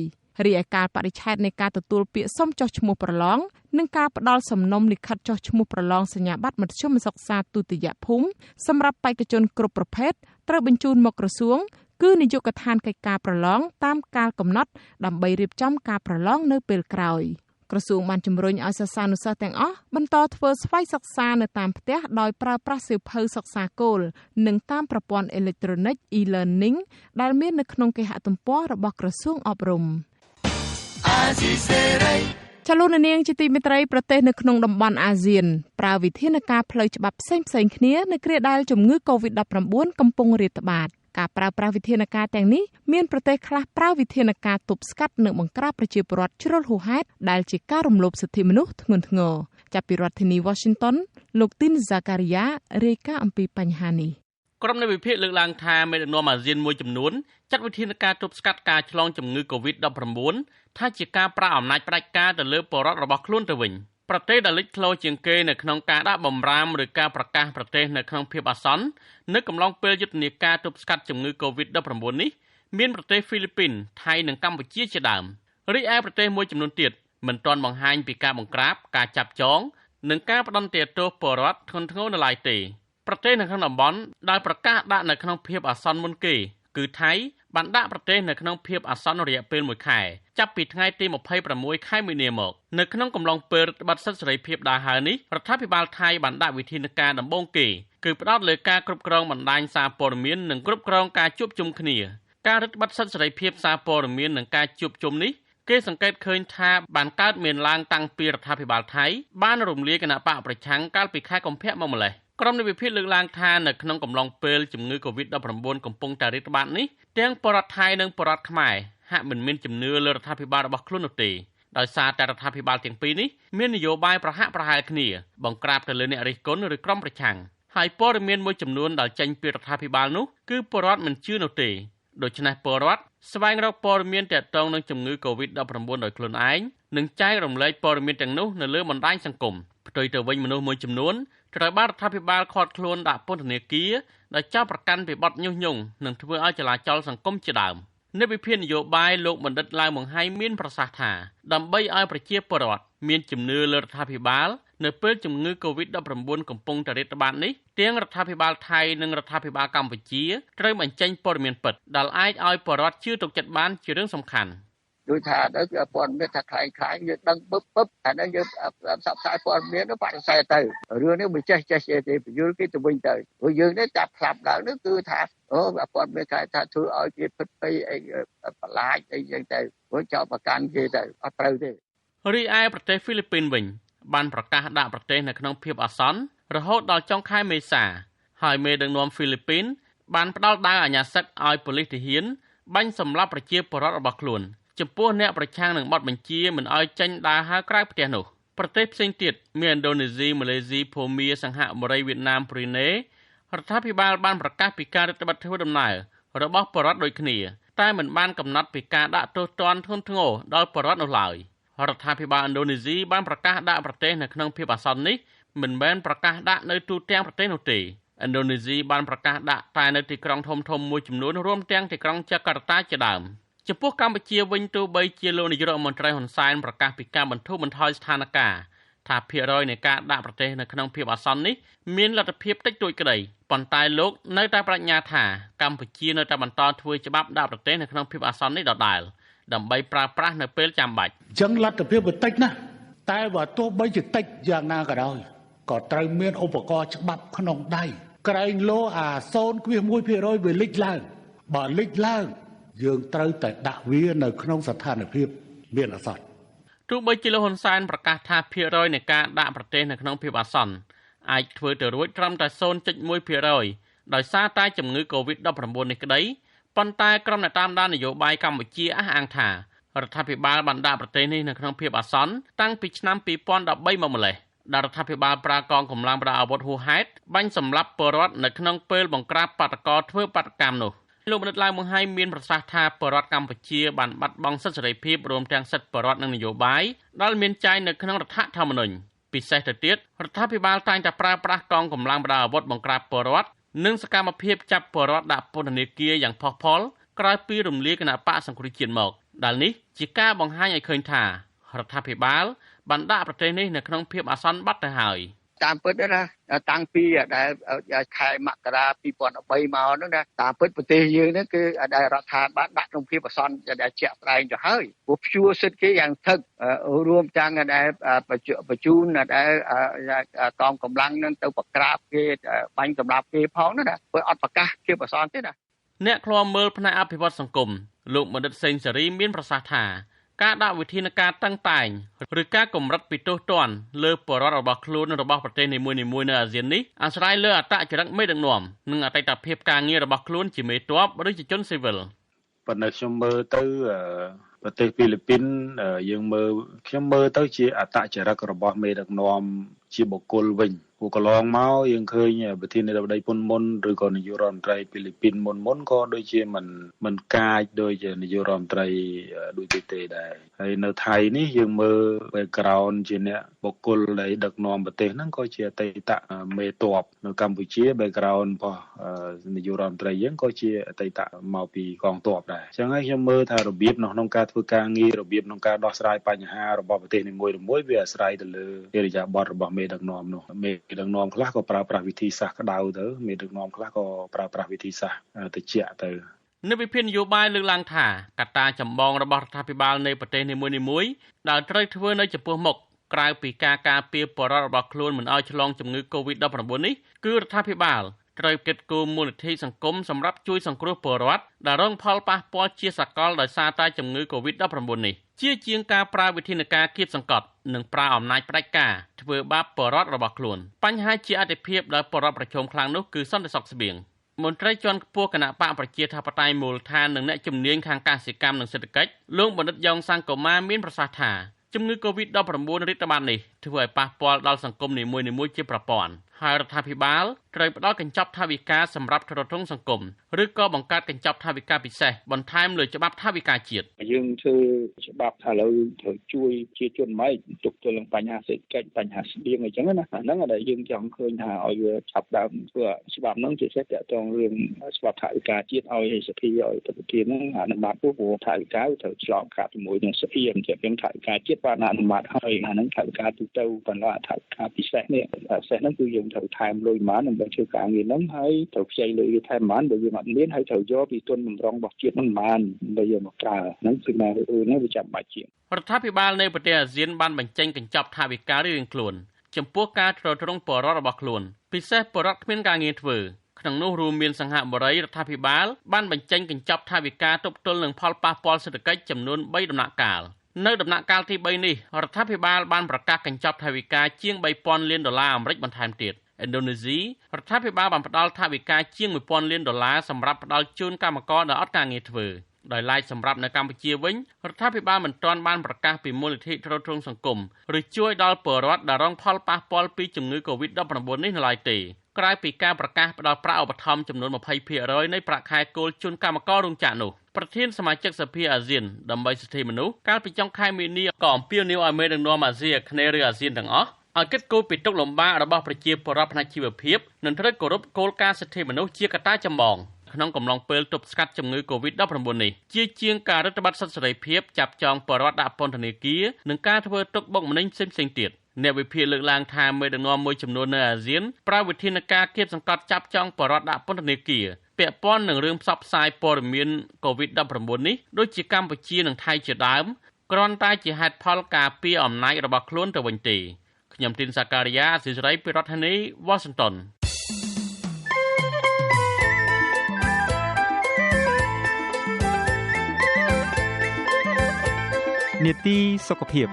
Speaker 1: រីឯការបរិច្ឆេទនៃការទទួលពាក្យសុំចុះឈ្មោះប្រឡងនិងការផ្ដល់សំណុំលិខិតចុះឈ្មោះប្រឡងសញ្ញាបត្រមធ្យមសិក្សាទុតិយភូមិសម្រាប់បេក្ខជនគ្រប់ប្រភេទត្រូវបញ្ជូនមកក្រសួងគឺនាយកដ្ឋានកិច្ចការប្រឡងតាមកាលកំណត់ដើម្បីរៀបចំការប្រឡងនៅពេលក្រោយក្រសួងបានជំរុញឲ្យសិស្សានុសិស្សទាំងអស់បន្តធ្វើស្វ័យសិក្សានៅតាមផ្ទះដោយប្រើប្រាស់សៀវភៅសិក្សាគោលនិងតាមប្រព័ន្ធអេឡិចត្រូនិក e-learning ដែលមាននៅក្នុងគេហទំព័ររបស់ក្រសួងអប់រំចលនានាងជាទីមេត្រីប្រទេសនៅក្នុងតំបន់អាស៊ានប្រើវិធានការផ្លូវច្បាប់ផ្សេងៗគ្នានៅគ្រាដែលជំងឺ Covid-19 កំពុងរាតត្បាតការប្រើប្រាស់វិធានការទាំងនេះមានប្រទេសខ្លះប្រើវិធានការទប់ស្កាត់និងបង្ក្រាបប្រជាពលរដ្ឋជ្រុលហួសហេតុដែលជាការរំលោភសិទ្ធិមនុស្សធ្ងន់ធ្ងរចាប់ពីរដ្ឋធានី Washington លោកទីន Zakaria រាយការណ៍អំពីបញ្ហានេះ
Speaker 17: ក្រុមនៃវិភាគលើកឡើងថាមេដឹកនាំអាស៊ានមួយចំនួនចាត់វិធានការទប់ស្កាត់ការឆ្លងជំងឺ Covid-19 ថាជាការប្រើអំណាចផ្ដាច់ការទៅលើពលរដ្ឋរបស់ខ្លួនទៅវិញប្រទេសដែលលេចធ្លោជាងគេនៅក្នុងការដាក់បំរាមឬការប្រកាសប្រទេសនៅក្នុងភាពអាសន្ននៅកំឡុងពេលយុទ្ធនាការទប់ស្កាត់ជំងឺ Covid-19 នេះមានប្រទេសហ្វីលីពីនថៃនិងកម្ពុជាជាដើមរីឯប្រទេសមួយចំនួនទៀតមិនទាន់បង្ហាញពីការបង្ក្រាបការចាប់ចងនិងការផ្ដន្ទាទោសពលរដ្ឋធ្ងន់ធ្ងរនៅឡើយទេប្រទេសនៅក្នុងតំបន់ដែលប្រកាសដាក់នៅក្នុងភាពអាសន្នមុនគេគឺថៃបានដាក់ប្រទេសនៅក្នុងភាពអាសន្នរយៈពេល1ខែចាប់ពីថ្ងៃទី26ខែមីនាមកនៅក្នុងកំឡុងពេលរដ្ឋបတ်សិទ្ធិសេរីភាពដាហើរនេះរដ្ឋាភិបាលថៃបានដាក់វិធានការដំបូងគេគឺផ្ដោតលើការគ្រប់គ្រងបណ្ដាញសារព័ត៌មាននិងគ្រប់គ្រងការជួបជុំគ្នាការរដ្ឋបတ်សិទ្ធិសេរីភាពសារព័ត៌មាននិងការជួបជុំនេះគេសង្កេតឃើញថាបានកើតមានឡើងតាំងពីរដ្ឋាភិបាលថៃបានរំលាយគណៈបកប្រឆាំងកាលពីខែកុម្ភៈមកម្លេះក្រុមនៃវិភាគលើកឡើងថានៅក្នុងកំឡុងពេលជំងឺ Covid-19 កំពុងតែរាតត្បាតនេះទាំងពលរដ្ឋថៃនិងពលរដ្ឋខ្មែរហាក់មិនមានជំនឿលើរដ្ឋាភិបាលរបស់ខ្លួននោះទេដោយសារតែរដ្ឋាភិបាលទាំងពីរនេះមាននយោបាយប្រហាក់ប្រហែលគ្នាបង្ក្រាបទៅលើអ្នករិះគន់ឬក្រុមប្រឆាំងហើយព័ត៌មានមួយចំនួនដែលចេញពីរដ្ឋាភិបាលនោះគឺពលរដ្ឋមិនជឿនោះទេដូច្នេះពលរដ្ឋស្វែងរកព័ត៌មានទាក់ទងនឹងជំងឺ Covid-19 ដោយខ្លួនឯងនិងចែករំលែកព័ត៌មានទាំងនោះនៅលើបណ្ដាញសង្គមផ្ទុយទៅវិញមនុស្សមួយចំនួនត្រូវបានរដ្ឋាភិបាលឃាត់ខ្លួនដាក់ពន្ធនាគារដោយចោទប្រកាន់ពីបទញុះញង់និងធ្វើឲ្យចលាចលសង្គមជាដើមនៃវិភាគនយោបាយលោកបណ្ឌិតឡាវម៉ុងហៃមានប្រសាសន៍ថាដើម្បីឲ្យប្រជាពលរដ្ឋមានជំនឿលើរដ្ឋាភិបាលនៅពេលជំងឺ Covid-19 កំពុងតែរាតត្បាតនេះទាំងរដ្ឋាភិបាលថៃនិងរដ្ឋាភិបាលកម្ពុជាត្រូវបញ្ចេញព័ត៌មានពិតដែលអាចឲ្យពលរដ្ឋជឿទុកចិត្តបានជារឿងសំខាន់
Speaker 18: ដូចថាដល់ព័ត៌មានថាខ្លាំងៗយើងដឹងពឹបអានេះយើងផ្សព្វផ្សាយព័ត៌មាននោះបដិសេធទៅរឿងនេះមិនចេះទេពយល់គេទៅវិញទៅព្រោះយើងនេះចាប់ផ្លាប់ឡើងនោះគឺថាព័ត៌មានគេថាធ្វើឲ្យគេពិតភ័យអីបន្លាចអីចឹងទៅព្រោះចោលប្រកាន់គេទៅអត់ត្រូវទេ
Speaker 17: រីឯប្រទេសហ្វីលីពីនវិញបានប្រកាសដាក់ប្រទេសនៅក្នុងភាពអាសន្នរហូតដល់ចុងខែមេសាហើយមេដឹកនាំហ្វីលីពីនបានផ្ដាល់ដាវអាជ្ញាសិទ្ធិឲ្យប៉ូលីសទាហានបាញ់សម្លាប់ប្រជាពលរដ្ឋរបស់ខ្លួនចំពោះអ្នកប្រឆាំងនឹងបទបញ្ជាមិនឲ្យចេញដើរហើរក្រៅផ្ទះនោះប្រទេសផ្សេងទៀតមានឥណ្ឌូនេស៊ីម៉ាឡេស៊ីភូមាសិង្ហបុរីវៀតណាមប្រ៊ុយណេរដ្ឋាភិបាលបានប្រកាសពីការរដ្ឋបတ်ធ្វើដំណើររបស់ពលរដ្ឋដូចគ្នាតែមិនបានកំណត់ពីការដាក់ទោសទណ្ឌធ្ងន់ធ្ងរដល់ពលរដ្ឋនោះឡើយរដ្ឋាភិបាលឥណ្ឌូនេស៊ីបានប្រកាសដាក់ប្រទេសនៅក្នុងភាពអាសន្ននេះមិនមែនប្រកាសដាក់នៅទូទាំងប្រទេសនោះទេឥណ្ឌូនេស៊ីបានប្រកាសដាក់តែនៅទីក្រុងធំៗមួយចំនួនរួមទាំងទីក្រុងចាកាតាជាដើមចំពោះកម្ពុជាវិញទោះបីជាលោកនាយករដ្ឋមន្ត្រីហ៊ុនសែនប្រកាសពីការបន្ធូរបន្ថយស្ថានភាពថាភាគរយនៃការដាក់ប្រទេសនៅក្នុងភាពអាសន្ននេះមានលទ្ធភាពតិចតួចក្តីប៉ុន្តែលោកនៅតែប្រាជ្ញាថាកម្ពុជានៅតែបន្តធ្វើច្បាប់ដាក់ប្រទេសនៅក្នុងភាពអាសន្ននេះដដែលដើម្បីប្រើប្រាស់នៅពេលចាំបាច់
Speaker 7: ចឹងលទ្ធភាពវាតិចណាស់តែបើទោះបីជាតិចយ៉ាងណាក៏ដោយក៏ត្រូវមានឧបករណ៍ច្បាប់ក្នុងដៃក្រែងលោអា 0.1% វាលេចឡើងបើលេចឡើងយើងត្រូវតែដាក់វានៅក្នុងស្ថានភាពមានអាសន្ន
Speaker 17: ទោះបីជាលោកហ៊ុនសែនប្រកាសថាភាគរយនៃការដាក់ប្រទេសនៅក្នុងភាពអាសន្នអាចធ្វើទៅរួចត្រឹមតែ 0.1% ដោយសារតែជំងឺ Covid-19 នេះក្តីប៉ុន្តែក្រុមអ្នកតាមដាននយោបាយកម្ពុជាអះអាងថារដ្ឋាភិបាលបានដាក់ប្រទេសនេះនៅក្នុងភាពអាសន្នតាំងពីឆ្នាំ2013មកម្លេះដែលរដ្ឋាភិបាលប្រើកងកម្លាំងប្រដាប់អាវុធហួសហេតុបាញ់សម្លាប់ពលរដ្ឋនៅក្នុងពេលបង្ក្រាបបាតុករធ្វើបាតុកម្មនោះលោកបណ្ឌិតឡាវម៉ុងហៃមានប្រសាសន៍ថាពលរដ្ឋកម្ពុជាបានបាត់បង់សិទ្ធិសេរីភាពរួមទាំងសិទ្ធិពលរដ្ឋនិងនយោបាយដែលមានចែងនៅក្នុងរដ្ឋធម្មនុញ្ញពិសេសទៅទៀតរដ្ឋាភិបាលតែងតែប្រើប្រាស់កងកម្លាំងប្រដាប់អាវុធបង្ក្រាបពលរដ្ឋ និងសកម្មភាពចាប់ពលរដ្ឋដាក់ពន្ធនាគារយ៉ាងផុសផុលក្រោយពីរំលាយគណៈបកសង្គ្រោះជាតិមកដែលនេះជាការបង្ហាញឲ្យឃើញថារដ្ឋាភិបាលបានដាក់ប្រទេសនេះនៅក្នុងភាពអាសន្នបាត់ទៅហើយ
Speaker 18: តាមពិតណាតាំងពីដែលខែមករា2013មកហ្នឹងណាតាមពិតប្រទេសយើងហ្នឹងគឺដែលរដ្ឋាភិបាលដាក់ក្នុងភាពអាសន្នដែលជាក់ស្ដែងទៅហើយព្រោះព្យួរសិទ្ធិគេយ៉ាងថឹករួមទាំងដែលបញ្ជូនដែលកងកម្លាំងហ្នឹងទៅប្រក្រាបគេបាញ់សម្លាប់គេផងណាព្រោះអត់ប្រកាសភាពអាសន្នទេណា
Speaker 17: អ្នកឃ្លាំមើលផ្នែកអភិវឌ្ឍសង្គមលោកបណ្ឌិតសេងសេរីមានប្រសាសន៍ថាការដាក់វិធានការតឹងតែងឬការកម្រិតពីទោសទណ្ឌលើពលរដ្ឋរបស់ខ្លួនរបស់ប្រទេសនីមួយៗនៅអាស៊ាននេះអាស្រ័យលើអត្តចរិតមេដឹកនាំនិងអតីតភាពការងាររបស់ខ្លួនជាមេទ័ពឬជាជនស៊ីវិល
Speaker 19: ប៉ុន្តែខ្ញុំមើលទៅប្រទេសហ្វីលីពីនយើងខ្ញុំមើលទៅជាអត្តចរិតរបស់មេដឹកនាំជាបុគ្គលវិញពួកកន្លងមកយើងឃើញប្រធានាធិបតីពុនមុនឬក៏នាយករដ្ឋមន្ត្រីហ្វីលីពីនមុនក៏ដូចជាមិនកាចដូចជានាយករដ្ឋមន្ត្រីដូចទេដែរហើយនៅថៃនេះយើងមើល background ជាអ្នកបុគ្គលដែលដឹកនាំប្រទេសហ្នឹងក៏ជាអតីតមេទ័ពនៅកម្ពុជា background របស់នាយករដ្ឋមន្ត្រីយើងក៏ជាអតីតមកពីកងទ័ពដែរអញ្ចឹងហើយខ្ញុំមើលថារបៀបក្នុងការធ្វើការងាររបៀបក្នុងការដោះស្រាយបញ្ហារបស់ប្រទេសនីមួយៗវាអាស្រ័យទៅលើឥរិយាបថរបស់មេដឹកនាំនោះមេដឹកនាំខ្លះក៏ប្រើប្រាស់វិធីសាស្ត្រក្តៅទៅមេដឹកនាំខ្លះក៏ប្រើប្រាស់វិធីសាស្ត្រត្រជាក់ទៅ
Speaker 17: នៅវិភាគនយោបាយលើកឡើងថាកត្តាចម្បងរបស់រដ្ឋាភិបាលនៃប្រទេសនីមួយៗដែលត្រូវធ្វើនៅចំពោះមុខក្រៅពីការការពារពលរដ្ឋរបស់ខ្លួនមិនឲ្យឆ្លងជំងឺ Covid-19 នេះគឺរដ្ឋាភិបាលត្រូវកិត្តគោលមូលនិធិសង្គមសម្រាប់ជួយសង្គ្រោះពលរដ្ឋដែលរងផលប៉ះពាល់ជាសកលដោយសារតែជំងឺ Covid-19 នេះជាជាងការប្រើវិធានការគៀបសង្កត់និងប្រើអំណាចផ្ដាច់ការធ្វើបាបពលរដ្ឋរបស់ខ្លួនបញ្ហាជាអតិភិបដែលពលរដ្ឋប្រឈមខ្លាំងនោះគឺសន្តិសុខស្បៀងមន្ត្រីជាន់ខ្ពស់គណៈបកប្រជាធិបតេយ្យមូលដ្ឋាននិងអ្នកជំនាញខាងកសិកម្មនិងសេដ្ឋកិច្ចលោកបណ្ឌិតយ៉ងសង្គមាមានប្រសាសន៍ថាជំងឺ Covid-19 រាតត្បាតនេះធ្វើឲ្យប៉ះពាល់ដល់សង្គមនីមួយៗជាប្រព័ន្ធហើយរដ្ឋាភិបាលត្រូវផ្ដល់កញ្ចប់ថវិកាសម្រាប់ទ្រទ្រង់សង្គមឬក៏បង្កើតកញ្ចប់ថវិកាពិសេសបន្ថែមលើច្បាប់ថវិកាជាតិ
Speaker 2: យើងធ្វើច្បាប់ថាឥឡូវត្រូវជួយជាជនម៉េចទុកទៅនឹងបញ្ហាសេដ្ឋកិច្ចបញ្ហាស្បៀងអីចឹងណាអាហ្នឹងដែលយើងចង់ឃើញថាឲ្យវាឆាប់ដើមធ្វើច្បាប់ហ្នឹងជាពិសេសតងរឿងច្បាប់ថវិកាជាតិឲ្យសភាឲ្យប្រតិភិនហ្នឹងអនុម័តព្រោះថវិកាត្រូវឆ្លងកាត់ជាមួយនឹងសភាអញ្ចឹងថវិកាជាតិបានអនុម័តហើយអាហ្នឹងថវិកាទូទៅបណ្ដោះថវិកាពិសេសនេះពិសេសហ្នឹងគឺយើងត្រូវថែមលុយប៉ុន្មានដើម្បីធ្វើការងារហ្នឹងហើយត្រូវខ្ចីលុយវាថែមប៉ុន្មានបើយើងអត់មានហើយត្រូវយកពីទុនបំរុងរបស់ជាតិហ្នឹងប៉ុន្មានដើម្បីយកមកប្រើហ្នឹងគឺណាហ្នឹងវាចាំបាច់ជាង
Speaker 17: រដ្ឋាភិបាលនៃប្រទេសអាស៊ានបានបញ្ចេញកញ្ចប់ថវិការៀងៗខ្លួនចំពោះការទ្រទ្រង់ពលរដ្ឋរបស់ខ្លួនពិសេសពលរដ្ឋគ្មានការងារធ្វើក្នុងនោះរួមមានសង្ហបុរីរដ្ឋាភិបាលបានបញ្ចេញកញ្ចប់ថវិកាទប់ទល់នឹងផលប៉ះពាល់សេដ្ឋកិច្ចចំនួន3ដំណាក់កាលនៅដំណាក់កាលទី3នេះរដ្ឋាភិបាលបានប្រកាសកញ្ចប់ថវិកាជាង$3,000 លានអាមេរិកបន្ថែមទៀតឥណ្ឌូនេស៊ីរដ្ឋាភិបាលបានផ្ដល់ថវិកាជាង$1,000 លានសម្រាប់ផ្ដល់ជូនកម្មករដែលអត់ការងារធ្វើដោយឡែកសម្រាប់នៅកម្ពុជាវិញរដ្ឋាភិបាលមិនទាន់បានប្រកាសពីមូលនិធិទ្រទ្រង់សង្គមឬជួយដល់ពលរដ្ឋដែលរងផលប៉ះពាល់ពីជំងឺ Covid-19 នេះនៅឡើយទេក្រៅពីការប្រកាសផ្ដល់ប្រាក់ឧបត្ថម្ភចំនួន 20% នៃប្រាក់ខែគោលជូនកម្មកររោងចក្រនោះប្រធានសមាជិកសភាអាស៊ានដើម្បីសិទ្ធិមនុស្សកាលពីចុងខែមីនាក៏អំពាវនាវឲ្យមេដឹកនាំអាស៊ីអាគ្នេយ៍ឬអាស៊ានទាំងអស់ឲ្យគិតគូរពីទុក្ខលំបាករបស់ប្រជាពលរដ្ឋផ្នែកជីវភាពនិងត្រូវគោរពគោលការណ៍សិទ្ធិមនុស្សជាកត្តាចម្បងក្នុងកំឡុងពេលទប់ស្កាត់ជំងឺ Covid-19 នេះជាជាងការរដ្ឋបတ်សិទ្ធិសេរីភាពចាប់ចងពលរដ្ឋដាក់ពន្ធនាគារនិងការធ្វើទុកបុកម្នេញផ្សេងៗទៀតអ្នកវិភាគលើកឡើងថាមេដឹកនាំមួយចំនួននៅអាស៊ានប្រើវិធានការគៀបសង្កត់ចាប់ចងពលរដ្ឋដាក់ពន្ធនាគារពាក់ព័ន្ធនឹងរឿងផ្សព្វផ្សាយព័ត៌មាន Covid-19 នេះដូចជាកម្ពុជានិងថៃជាដើមគ្រាន់តែជាហេតុផលការពារអំណាចរបស់ខ្លួនទៅវិញទេខ្ញុំទីនសាការីយ៉ាស៊ីសេរីពីរដ្ឋធានី Washington
Speaker 20: នីតិសុខភាព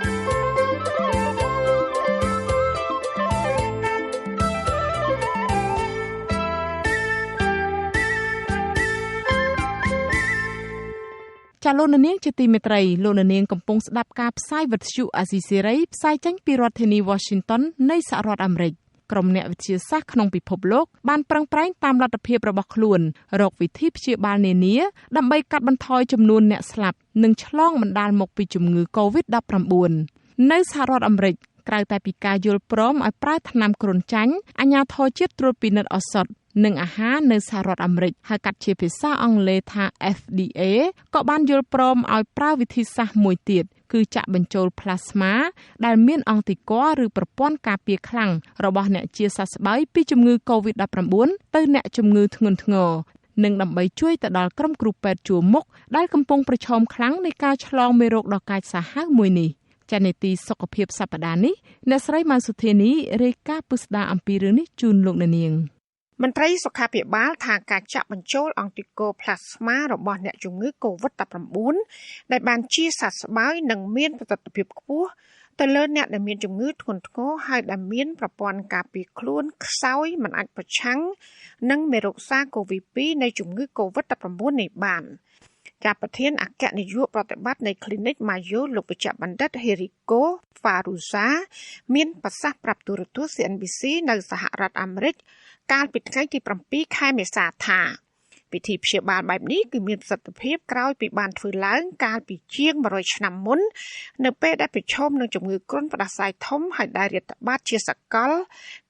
Speaker 1: ចាលោកនាងជាទីមេត្រីលោកនាងកំពុងស្ដាប់ការផ្សាយវិទ្យុអាស៊ីសេរីផ្សាយចេញពីរដ្ឋធានី Washington នៃសហរដ្ឋអាមេរិកក្រុមអ្នកវិទ្យាសាស្ត្រក្នុងពិភពលោកបានប្រឹងប្រែងតាមលទ្ធភាពរបស់ខ្លួនរកវិធីព្យាបាលនានាដើម្បីកាត់បន្ថយចំនួនអ្នកស្លាប់និងឆ្លងបណ្ដាលមកពីជំងឺ Covid-19 នៅសហរដ្ឋអាមេរិកក្រៅតែពីការយល់ព្រមឲ្យប្រើថ្នាំគ្រុនចាញ់អាជ្ញាធរជាតិត្រួតពិនិត្យឱសថ និងអាហារនៅសហរដ្ឋអាមេរិកហៅកាត់ជាភាសាអង់គ្លេសថា FDA ក៏បានយល់ព្រមឲ្យប្រើវិធីសាស្ត្រមួយទៀតគឺចាក់បញ្ចូលផ្លាស្មាដែលមានអង់ទីគ័រឬប្រព័ន្ធការពារខ្លាំងរបស់អ្នកជាសះស្បើយពីជំងឺ COVID-19 ទៅអ្នកជំងឺធ្ងន់ធ្ងរនិងដើម្បីជួយទៅដល់ក្រុមគ្រូពេទ្យជួរមុខដែលកំពុងប្រឈមខ្លាំងនៃការឆ្លងមេរោគដ៏កាចសាហាវមួយនេះចានីតិសុខភាពសប្តាហ៍នេះអ្នកស្រីម៉ៅសុធានីរាយការណ៍ពិស្ដារអំពីរឿងនេះជូនលោកអ្នកនាង
Speaker 3: មន្ត្រីសុខាភិបាលថាការចាក់បញ្ចូលអង់ទីកូផ្លាស្មារបស់អ្នកជំងឺ COVID-19 ដែលបានជាសះស្បើយនិងមានប្រសិទ្ធភាពខ្ពស់ទៅលើអ្នកដែលមានជំងឺធ្ងន់ធ្ងរហើយដែលមានប្រព័ន្ធការពារខ្លួនខ្សោយមិនអាចប្រឆាំងនឹងមេរោគ SARS-CoV-2 នៃជំងឺ COVID-19 នេះបានជាប្រធានអគ្គនាយកប្រតិបត្តិនៃ Clinic Mayo លោកវេជ្ជបណ្ឌិត Enrico Faruza មានប្រសាសន៍ប្រាប់ទូរទស្សន៍ CNBC នៅសហរដ្ឋអាមេរិកកាលពីថ្ងៃទី7ខែមេសាថាពិធីព្យាបាលបែបនេះគឺមានប្រសិទ្ធភាពក្រោយពីបានធ្វើឡើងកាលពីជាង100ឆ្នាំមុននៅពេលដែលប្រឈមនឹងជំងឺគ្រុនផ្ដាសាយធំហើយដែលរាតត្បាតជាសកល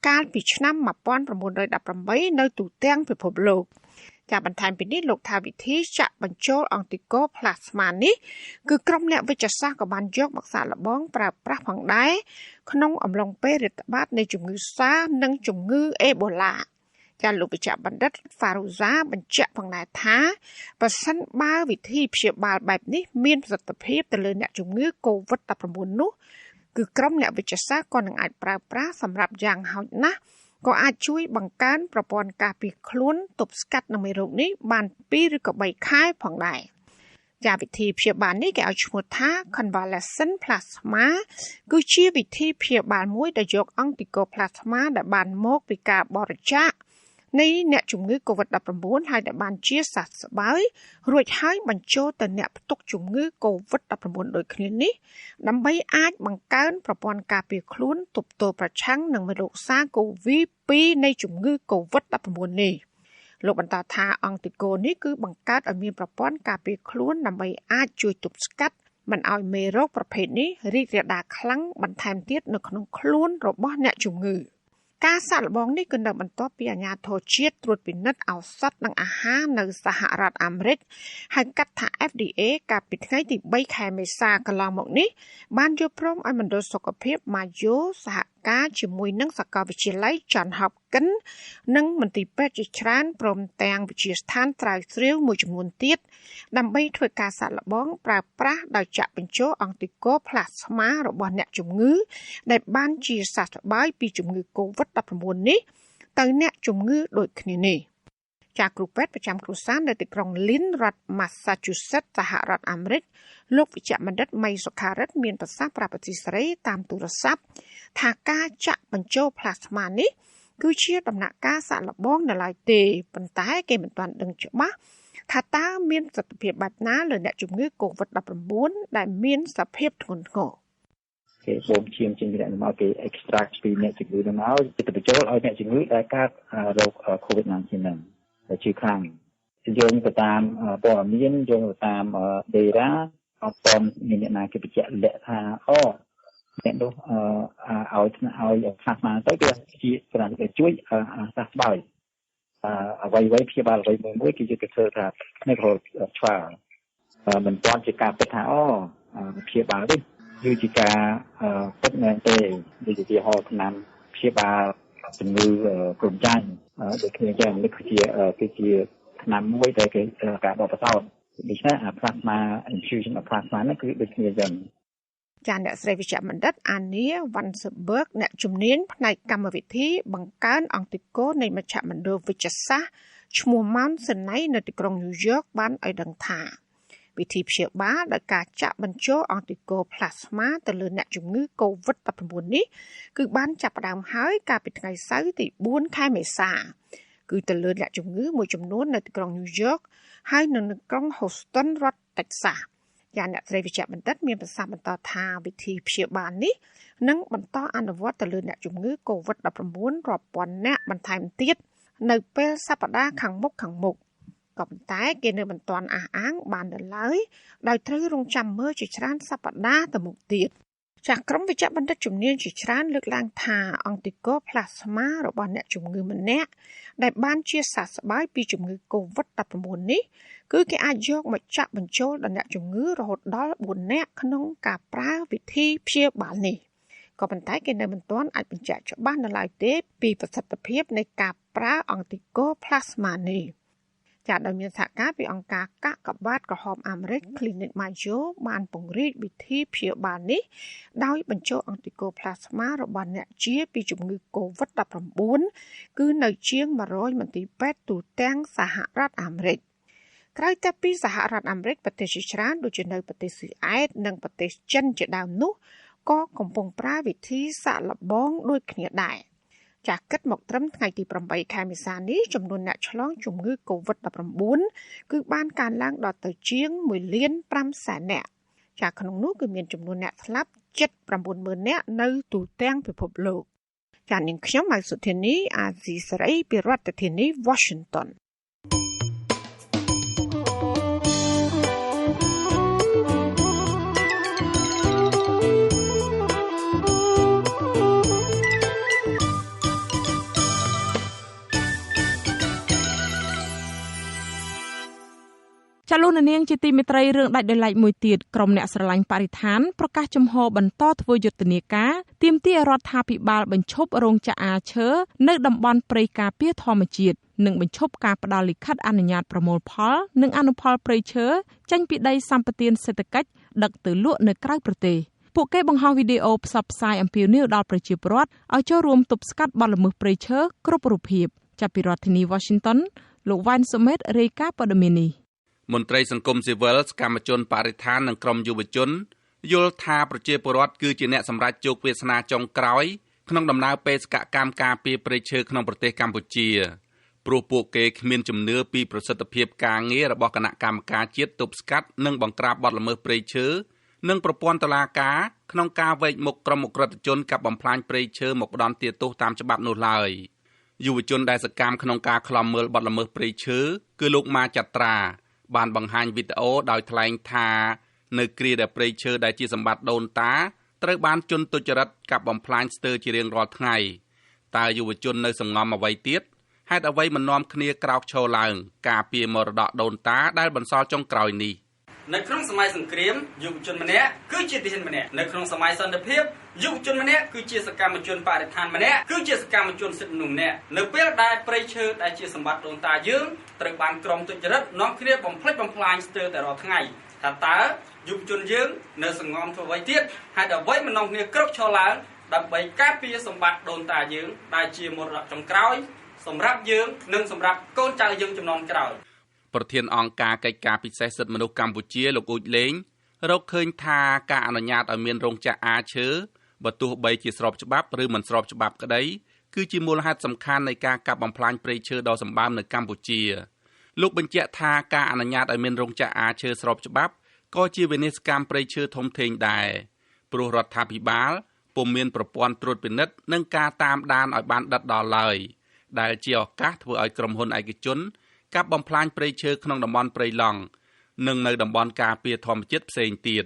Speaker 3: កាលពីឆ្នាំ1918នៅទូទាំងពិភពលោកជាបន្ថែមពីនេះលោកថាវិធីចាក់បញ្ចូលអង់ទីកូផ្លាស្មានេះគឺក្រុមអ្នកវិទ្យាសាស្ត្រក៏បានយកមកសាកល្បងប្រើប្រាស់ផងដែរក្នុងអំឡុងពេលរាតត្បាតនៃជំងឺសានិងជំងឺអេបូឡាចាលោកវិជ្ជបណ្ឌិត Faruza បញ្ជាក់ផងដែរថាប្រសិនបើវិធីព្យាបាលបែបនេះមានប្រសិទ្ធភាពទៅលើអ្នកជំងឺ COVID-19 នោះគឺក្រុមអ្នកវិទ្យាសាស្ត្រក៏នឹងអាចប្រើប្រាស់សម្រាប់យ៉ាងហោចណាស់ក៏អាចជួយបង្កើនប្រព័ន្ធការពារខ្លួនទប់ស្កាត់នឹងមេរោគនេះបាន2ឬក៏3ខែផងដែរចាវិធីព្យាបាលនេះគេឲ្យឈ្មោះថា Convalescent Plasma គឺជាវិធីព្យាបាលមួយដែលយកអង់ទីកូផ្លាស្មាដែលបានមកពីការបរិច្ចាគនៃអ្នកជំងឺ COVID-19 ហើយដែលបានជាសះស្បើយរួចហើយបញ្ចូលទៅអ្នកផ្ទុកជំងឺ COVID-19 ដូចគ្នានេះដើម្បីអាចបង្កើនប្រព័ន្ធការពារខ្លួនទប់ទល់ប្រឆាំងនឹងមេរោគ SARS-CoV-2 នៃជំងឺ COVID-19 នេះលោកបន្តថាអង់ទីកូនេះគឺបង្កើតឲ្យមានប្រព័ន្ធការពារខ្លួនដើម្បីអាចជួយទប់ស្កាត់មិនឲ្យមេរោគប្រភេទនេះរីករាលដាលខ្លាំងបន្ថែមទៀតនៅក្នុងខ្លួនរបស់អ្នកជំងឺការសាកល្បងនេះគឺនៅបន្ទាប់ពីអាជ្ញាធរជាតិត្រួតពិនិត្យឱសថនិងអាហារនៅសហរដ្ឋអាមេរិកហៅកាត់ថា FDA កាលពីថ្ងៃទី3ខែមេសាកន្លងមកនេះបានយល់ព្រមឲ្យមណ្ឌលសុខភាព Mayo សហការជាមួយនឹងសាកលវិទ្យាល័យ John Hopkins និងមន្ទីរពេទ្យជាច្រើនព្រមទាំងវិទ្យាស្ថានស្រាវជ្រាវមួយចំនួនទៀតដើម្បីធ្វើការសាកល្បងប្រើប្រាស់ដោយចាក់បញ្ចូលអង់ទីកូផ្លាស្មារបស់អ្នកជំងឺដែលបានជាសះស្បើយពីជំងឺ COVID-19 នេះទៅអ្នកជំងឺដូចគ្នានេះចាគ្រូពេទ្យប្រចាំគ្រួសារនៅទីក្រុង Lynn រដ្ឋ Massachusetts សហរដ្ឋអាមេរិកលោកវិជ្ជបណ្ឌិតម៉ៃសុខារិតមានប្រសាសន៍ប្រាប់អធិស្រីតាមទូរស័ព្ទថាការចាក់បញ្ចូលផ្លាស្មានេះគឺជាដំណាក់កាលសាកល្បងនៅឡើយទេប៉ុន្តែគេមិនទាន់ដឹងច្បាស់ថាតើមានប្រសិទ្ធភាពបែបណាលើអ្នកជំងឺ COVID-19 ដែលមានសភាពធ្ងន់ធ្ងរ
Speaker 21: គេបូមឈាមចេញពីអ្នកមកគេ extract ពីអ្នកជំងឺហ្នឹងមកទៅបញ្ចូលឲ្យអ្នកជំងឺដែលកើតរោគ COVID-19 ហ្នឹងដែលជាខ្លាំងយោងទៅតាមព័ត៌មានយោងទៅតាម data អត់ទាន់មានអ្នកណាគេបញ្ជាក់លក្ខថាអ្នកនោះឲ្យផ្លាស្មាទៅវាជាស្រានជួយសះស្បើយអ្វីព្យាបាលអ្វីមួយគេយកទៅធ្វើថា clinical trial មិនទាន់ជាការពិតថាព្យាបាលនេះគឺជាការពិតមែនទេដូចជាហៅឆ្នាំព្យាបាលជំងឺគ្រុនចាញ់ដូចគ្នាចឹងនេះគឺជាឆ្នាំមួយដែលគេការបបផ្សោតដូច្នេះplasma infusion of plasma នេះគឺដូចគ្នាចឹង
Speaker 3: ចាអ្នកស្រីវិជ្ជបណ្ឌិតអានីវ៉ាន់សឺបឺកអ្នកជំនាញផ្នែកកម្មវិធីបង្កើនអង់ទីកូនៃមជ្ឈមណ្ឌលវិទ្យាសាស្ត្រឈ្មោះ Mount Sinai នៅទីក្រុង New York បានឲ្យដឹងថាវិធីព្យាបាលដោយការចាក់បញ្ចូលអង់ទីកូផ្លាស្មាទៅលើអ្នកជំងឺ COVID-19 នេះគឺបានចាប់ផ្ដើមហើយកាលពីថ្ងៃសៅរ៍ទី4ខែមេសាគឺទៅលើអ្នកជំងឺមួយចំនួននៅទីក្រុង New York ហើយនៅក្រុង Houston រដ្ឋ Texasយ៉ាងអ្នកស្រីវិជ្ជបណ្ឌិតមានប្រសាសន៍បន្តថាវិធីព្យាបាលនេះនឹងបន្តអនុវត្តទៅលើអ្នកជំងឺ COVID-19 រាប់ពាន់នាក់បន្ថែមទៀតនៅពេលសប្តាហ៍ខាងមុខក៏ប៉ុន្តែគេនៅមិនទាន់អះអាងបាននៅឡើយដោយត្រូវរងចាំមើលជាច្រើនសប្តាហ៍ទៅមុខទៀត ចាក់ក្រុមវិជ្ជបណ្ឌិតជំនាញជាច្រើនលើកឡើងថាអង់ទីកូផ្លាស្មារបស់អ្នកជំងឺម្នាក់ដែលបានជាសះស្បើយពីជំងឺ COVID-19 នេះគឺគេអាចយកមកចាក់បញ្ចូលដល់អ្នកជំងឺរហូតដល់4នាក់ក្នុងការប្រើវិធីព្យាបាលនេះក៏ប៉ុន្តែគេនៅមិនទាន់អាចបញ្ជាក់ច្បាស់នៅឡើយទេពីប្រសិទ្ធភាពនៃការប្រើអង់ទីកូផ្លាស្មានេះចាត់ដោយមានសហការពីអង្គការកាកបាទក្រហមអាមេរិក Clinic Mayo បានពង្រីកវិធីព្យាបាលនេះដោយបញ្ចូលអង់ទីកូផ្លាស្មារបស់អ្នកជាពីជំងឺ COVID-19 គឺនៅជាង100មន្ទីរពេទ្យទូទាំងសហរដ្ឋអាមេរិកក្រៅតែពីសហរដ្ឋអាមេរិកប្រទេសជាច្រើនដូចជានៅប្រទេសស៊ុយអែតនិងប្រទេសចិនជាដើមនោះក៏កំពុងប្រើវិធីសាកល្បងដូចគ្នាដែរចាក់គិតមកត្រឹមថ្ងៃទី8ខែមេសានេះចំនួនអ្នកឆ្លងជំងឺ COVID-19 គឺបានកើនឡើងដល់ទៅជាង1,500,000 នាក់ចាក់ក្នុងនោះគឺមានចំនួនអ្នកស្លាប់ជិត 90,000 នាក់នៅទូទាំងពិភពលោកចា៎នាងខ្ញុំម៉ៅសុធានីអាស៊ីសេរីពីរដ្ឋធានី Washington
Speaker 1: ចលនានាងជាទីមេត្រីរឿងដាច់ដោយឡែកមួយទៀតក្រុមអ្នកស្រឡាញ់បរិស្ថានប្រកាសចំហបន្តធ្វើយុទ្ធនាការទាមទាររដ្ឋាភិបាលបញ្ឈប់រោងចក្រអាឈើនៅតំបន់ព្រៃការពារធម្មជាតិនិងបញ្ឈប់ការផ្ដល់លិខិតអនុញ្ញាតប្រមូលផលនិងអនុផលព្រៃឈើចេញពីដីសម្បត្តិសេដ្ឋកិច្ចដឹកទៅលក់នៅក្រៅប្រទេសពួកគេបង្ហោះវីដេអូផ្សព្វផ្សាយអំពាវនាវដល់ប្រជាពលរដ្ឋឲ្យចូលរួមទប់ស្កាត់បទល្មើសព្រៃឈើគ្រប់រូបភាពចាប់ពីរដ្ឋធានី Washington លោកវ៉ាន់សុមេតរាយការណ៍ព័ត៌មាននេះ
Speaker 9: មន្ត្រីសង្គមស៊ីវិលសកម្មជនបរិស្ថាននិងក្រុមយុវជនយល់ថាប្រជាពលរដ្ឋគឺជាអ្នកសម្រេចជោគវាសនាចុងក្រោយក្នុងដំណើរបេសកកម្មការពារព្រៃឈើក្នុងប្រទេសកម្ពុជាព្រោះពួកគេគ្មានជំនឿពីប្រសិទ្ធភាពការងាររបស់គណៈកម្មការជាតិទប់ស្កាត់និងបង្ក្រាបបទល្មើសព្រៃឈើនិងប្រព័ន្ធតុលាការក្នុងការវែកមុខក្រុមអក្រិតជនកាប់បំផ្លាញព្រៃឈើមកផ្ដន់ទោសតាមច្បាប់នោះឡើយយុវជនដែលសកម្មក្នុងការឃ្លាំមើលបទល្មើសព្រៃឈើគឺលោកម៉ាចត្រាបានបង្ហាញវីដេអូដោយថ្លែងថានៅគ្រាដែលព្រៃឈើដែលជាសម្បត្តិដូនតាត្រូវបានជនទុច្ចរិតកាប់បំផ្លាញស្ទើរជារៀងរាល់ថ្ងៃតើយុវជននៅសំងំអ្វីទៀតហេតុអ្វីមិននាំគ្នាក្រោកឈរឡើងការពារមរតកដូនតាដែលបន្សល់ចុងក្រោយនេះ
Speaker 4: នៅក្នុងសម័យសង្គ្រាមយុវជនម្នាក់គឺជាទាហានម្នាក់នៅក្នុងសម័យសន្តិភាពយុវជនម្នាក់គឺជាសកម្មជនបរិស្ថានម្នាក់គឺជាសកម្មជនសិទ្ធិមនុស្សម្នាក់នៅពេលដែលព្រៃឈើដែលជាសម្បត្តិដូនតាយើងត្រូវបានក្រុមទុច្ចរិតនាំគ្នាបំផ្លិចបំផ្លាញស្ទើរតែរាល់ថ្ងៃថាតើយុវជនយើងនៅសង្ងំធ្វើអ្វីទៀតហេតុអ្វីមិននាំគ្នាក្រោកឈរឡើងដើម្បីការពារសម្បត្តិដូនតាយើងដែលជាមរតកចុងក្រោយសម្រាប់យើងនិងសម្រាប់កូនចៅយើងជំនាន់ក្រោយ
Speaker 9: ប្រធានអង្គការកិច្ចការពិសេសសិទ្ធិមនុស្សកម្ពុជាលោកអ៊ូចលេងរកឃើញថាការអនុញ្ញាតឲ្យមានរោងចក្រអាឈើបើទោះបីជាស្របច្បាប់ឬមិនស្របច្បាប់ក្តីគឺជាមូលហេតុសំខាន់នៃការកាប់បំផ្លាញព្រៃឈើដ៏សម្បើមនៅកម្ពុជាលោកបញ្ជាក់ថាការអនុញ្ញាតឲ្យមានរោងចក្រអាឈើស្របច្បាប់ក៏ជាវិនិស្សកម្មព្រៃឈើធំធេងដែរព្រោះរដ្ឋាភិបាលពុំមានប្រព័ន្ធត្រួតពិនិត្យនិងការតាមដានឲ្យបានដិតដល់ឡើយដែលជាឱកាសធ្វើឲ្យក្រុមហ៊ុនឯកជនកាប់បំផ្លាញព្រៃឈើក្នុងតំបន់ព្រៃឡង់និងនៅតំបន់ការពារធម្មជាតិផ្សេងទៀត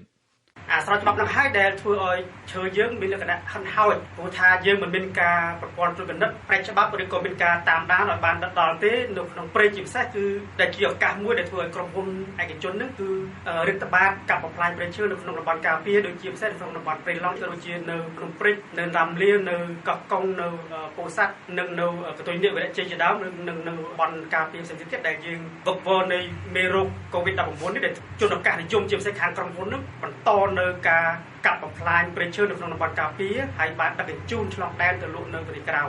Speaker 4: ស្របច្បាប់នឹងហើយដែលធ្វើឲ្យឈើយើងមានលក្ខណៈហិនហោចព្រោះថាយើងមិនមានការប្រព័ន្ធត្រួតពិនិត្យប្រតិច្បាប់ឬក៏មានការតាមដានឲ្យបានដល់ទេនៅក្នុងព្រៃជាពិសេសគឺដែលជាឱកាសមួយដែលធ្វើឲ្យក្រុមហ៊ុនឯកជននឹងគឺរដ្ឋបាលកាប់បំផ្លាញព្រៃឈើនៅក្នុងតំបន់ការពារដូចជាពិសេសក្នុងតំបន់ព្រៃឡង់ដូចជានៅក្នុងព្រៃនៅរ៉ាំលានៅកោះកុងនៅពោធិ៍សាត់និងនៅកតុយនិវរៈជ័យជាដើមនិងនៅតំបន់ការពារផ្សេងទៀតដែលយើងវឹកវរនៃមេរោគ COVID-19 នេះដែលជនឱកាសនិយមជាពិសេសខាងក្រុមហ៊ុននឹងបន្តនៅការកាប់បំផ្លាញព្រៃឈើនៅក្នុងតំបន់ការពារហើយបានដឹកជញ្ជូនឆ្លងដែនទៅលក់នៅប្រទេសក្រៅ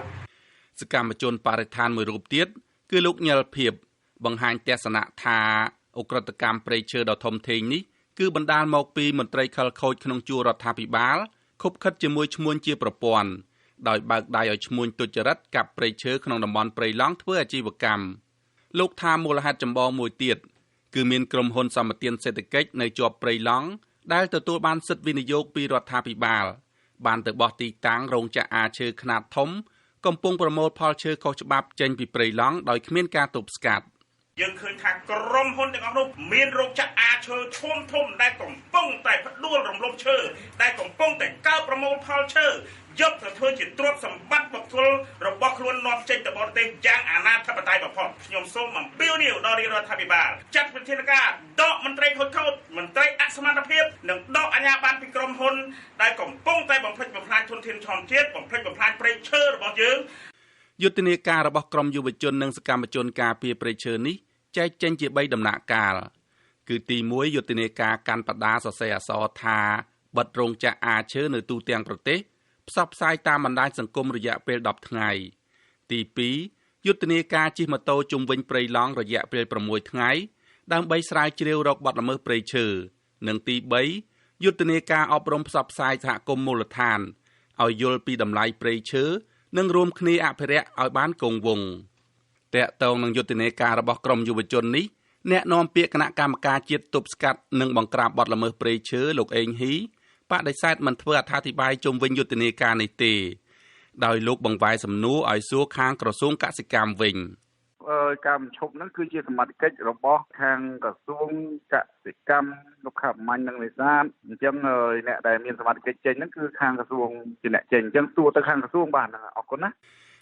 Speaker 9: សកម្មជនបរិស្ថានមួយរូបទៀតគឺលោកញិលភៀបបង្ហាញទស្សនៈថាអ ុក្រិតកម្មព្រៃឈើដ៏ធំធេងនេះគឺបណ្ដាលមកពីមន្ត្រីខិលខូចក្នុងជួររដ្ឋាភិបាលខុបខិតជាមួយឈ្មួញជាប្រព័ន្ធដោយបើកដៃឲ្យឈ្មួញទុច្ចរិតកាប់ព្រៃឈើក្នុងតំបន់ព្រៃឡង់ធ្វើអាជីវកម្មលោកថាមូលហេតុចម្បងមួយទៀតគឺមានក្រុមហ៊ុនសម្បត្តិសេដ្ឋកិច្ចនៅជាប់ព្រៃឡង់ដែលទទួលបានសិទ្ធិវិនិយោគពីរដ្ឋាភិបាលបានទៅបោះទីតាំងរោងចក្រអាឈើខ្នាតធំកំពុងប្រមូលផលឈើខុសច្បាប់ចេញពីព្រៃឡង់ដោយគ្មានការទប់ស្កាត់
Speaker 22: យើងឃើញថាក្រុមហ៊ុនទាំងអស់នោះមានរោងចក្រអាឈើធំដែលកំពុងតែផ្ដួលរំលំឈើដែលកំពុងតែកើប ប្រមូលផលឈើយកទៅធ្វើជាទ្រព្យសម្បត្តិបុគ្គលរបស់ខ្លួននាំចេញទៅបរទេសយ៉ាងអនាធិបតេយ្យបំផុតខ្ញុំសូមអំពាវនាវដល់រាជរដ្ឋាភិបាលចាត់វិធានការដកមន្ត្រីខូចខូចមន្ត្រីអសមត្ថភាពនិងដកអាជ្ញាប័ណ្ណពីក្រុមហ៊ុនដែលកំពុងតែបំផ្លិចបំផ្លាញធនធានធម្មជាតិបំផ្លិចបំផ្លាញព្រៃឈើរបស់យើង
Speaker 9: យុទ្ធនាការរបស់ក្រមយុវជននិងសកម្មជនការពារព្រៃឈើនេះចែកចេញជា3ដំណាក់កាលគឺទី1យុទ្ធនាការកាន់បដាសរសេរអក្សរថាបិទរោងចក្រអាឈើនៅទូទាំងប្រទេសផ្សព្វផ្សាយតាមបណ្ដាញសង្គមរយៈពេល10ថ្ងៃទី2យុទ្ធនាការជិះម៉ូតូជុំវិញព្រៃឡង់រយៈពេល6ថ្ងៃដើម្បីស្រាវជ្រាវរកបទល្មើសព្រៃឈើនិងទី3យុទ្ធនាការអប់រំផ្សព្វផ្សាយសហគមន៍មូលដ្ឋានឲ្យយល់ពីតម្លៃព្រៃឈើនិងរួមគ្នាអភិរក្សឲ្យបានគង់វង្សតាក់ទងនឹងយុទ្ធនាការរបស់ក្រមយុវជននេះអ្នកនាំពាក្យគណៈកម្មការជាតិទប់ស្កាត់និងបង្ក្រាបបទល្មើសព្រៃឈើលោកអេងហ៊ីបដិសេធមិនធ្វើអត្ថាធិប្បាយជុំវិញយុទ្ធនាការនេះទេដោយលោកបង្វែរសំណួរឲ្យសួរខាងក្រសួងកសិកម្មវិញ
Speaker 13: ការបញ្ឈប់ហ្នឹងគឺជាសមត្ថកិច្ចរបស់ខាងក្រសួងកសិកម្មលោកខាប់មាញ់និងនេសាទអញ្ចឹងអ្នកដែលមានសមត្ថកិច្ចចេញហ្នឹងគឺខាងក្រសួងជាអ្នកចេញអញ្ចឹងសួរទៅខាងក្រសួងបានអរគុណណា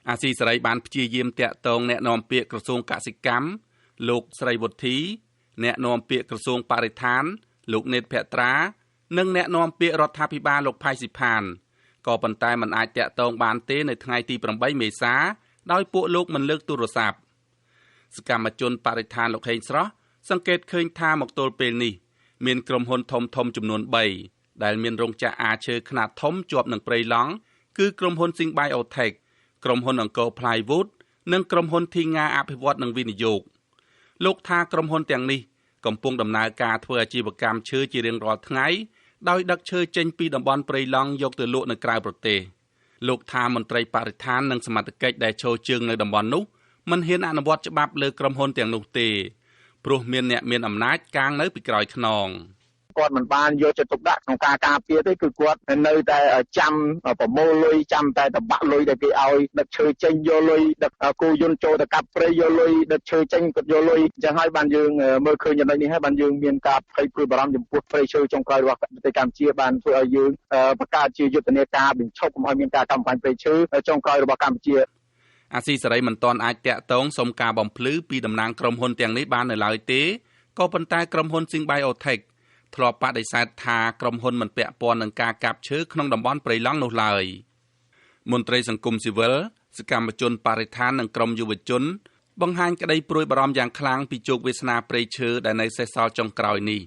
Speaker 9: អាស៊ីសេរីបានព្យាយាមតាក់ទងអ្នកនាំពាក្យក្រសួងកសិកម្មលោកស្រីវុធី អ្នកនាំពាក្យក្រសួងបរិស្ថានលោកណេតភត្រានិងអ្នកនាំពាក្យរដ្ឋាភិបាលលោកផៃស៊ីផានក៏ប៉ុន្តែមិនអាចតាក់ទងបានទេនៅថ្ងៃទី8មេសាដោយពួកលោកមិនលើកទូរស័ព្ទសកម្មជនបរិស្ថានលោកហេងស្រស់សង្កេតឃើញថាមកទល់ពេលនេះមានក្រុមហ៊ុនធំៗចំនួន3ដែលមានរោងចក្រអាឈើខ្នាតធំជាប់នឹងព្រៃឡង់គឺក្រុមហ៊ុន Sing Biotech ក្រុមហ៊ុនអង្គរ Plywood និងក្រុមហ៊ុនធីងាអភិវឌ្ឍនិងវិនិយោគលោកថាក្រុមហ៊ុនទាំងនេះកំពុងដំណើរការធ្វើអាជីវកម្មឈើជារៀងរាល់ថ្ងៃដោយដឹកឈើចេញពីតំបន់ព្រៃឡង់យកទៅលក់នៅក្រៅប្រទេសលោកថាមន្ត្រីបរិស្ថាននិងសមត្ថកិច្ចដែលឈរជើងនៅតំបន់នោះមិនហ៊ានអនុវត្តច្បាប់លើក្រុមហ៊ុនទាំងនោះទេព្រោះមានអ្នកមានអំណាចកាងនៅពីក្រោយខ្នង
Speaker 13: គាត់មិនបានយកចិត្តទុកដាក់ក្នុងការការពារទេគឺគាត់នៅតែចាំប្រមូលលុយចាំតែតបាក់លុយដែលគេឲ្យដឹកឈើចេញយកលុយដឹកគោយន្តចូលទៅកាប់ព្រៃយកលុយដឹកឈើចេញគាត់យកលុយអញ្ចឹងហើយបានយើងមើលឃើញចំណុចនេះហើយបានយើងមានការភ័យព្រួយបារម្ភចំពោះព្រៃឈើចុងក្រោយរបស់ប្រទេសកម្ពុជាបានធ្វើឲ្យយើងបង្កើតជាយុទ្ធនាការបញ្ឈប់កុំឲ្យមានការកំបាញ់ព្រៃឈើចុងក្រោយរបស់កម្ពុជា
Speaker 9: អាស៊ីសេរីមិនទាន់អាចតាក់ទងសុំការបំភ្លឺពីតំណាងក្រុមហ៊ុនទាំងនេះបាននៅឡើយទេក៏ប៉ុន្តែក្រុមហ៊ុន Sing Biotech ធ្លាប់បដិសេធថាក្រុមហ៊ុនមិនពាក់ព័ន្ធនឹងការកាប់ឈើក្នុងតំបន់ព្រៃឡង់នោះឡើយមន្ត្រីសង្គមស៊ីវិលសកម្មជនបរិស្ថាននិងក្រុមយុវជនបង្ហាញក្តីព្រួយបារម្ភយ៉ាងខ្លាំងពីជោគវាសនាព្រៃឈើដែលនៅសេសសល់ចុងក្រោយនេះ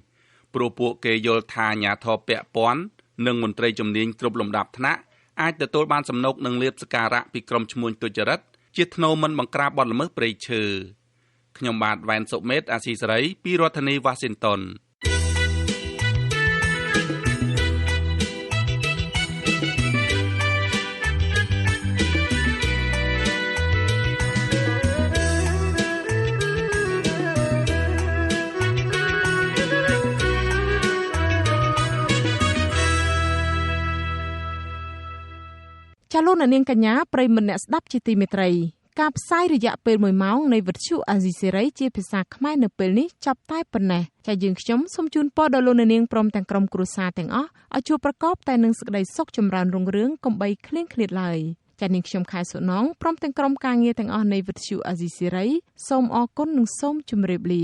Speaker 9: ព្រោះពួកគេយល់ថាអាជ្ញាធរពាក់ព័ន្ធនិងមន្ត្រីជំនាញគ្រប់លំដាប់ថ្នាក់អាចទទួលបានសំណូកនឹងលាភសក្ការៈពីក្រុមឈ្មួញទុច្ចរិតជាថ្នូរមិនបង្ក្រាបបទល្មើសព្រៃឈើខ្ញុំបាទវ៉ែនសុមេតអាស៊ីសេរីពីរដ្ឋធានី Washington
Speaker 1: ចាលោកនាងកញ្ញាប្រិយមិត្តអ្នកស្ដាប់ជាទីមេត្រីការផ្សាយរយៈពេល1ម៉ោងនៃវិទ្យុអាស៊ីសេរីជាភាសាខ្មែរនៅពេលនេះចាប់តែប៉ុណ្ណេះចាយើងខ្ញុំសូមជូនពរដល់លោកនាងព្រមទាំងក្រុមគ្រួសារទាំងអស់ឲ្យជួបប្រកបតែនឹងសេចក្តីសុខចម្រើនរុងរឿងកុំបីឃ្លៀងឃ្លាតឡើយចានាងខ្ញុំខែសុណងព្រមទាំងក្រុមការងារទាំងអស់នៃវិទ្យុអាស៊ីសេរីសូមអរគុណនិងសូមជម្រាបលា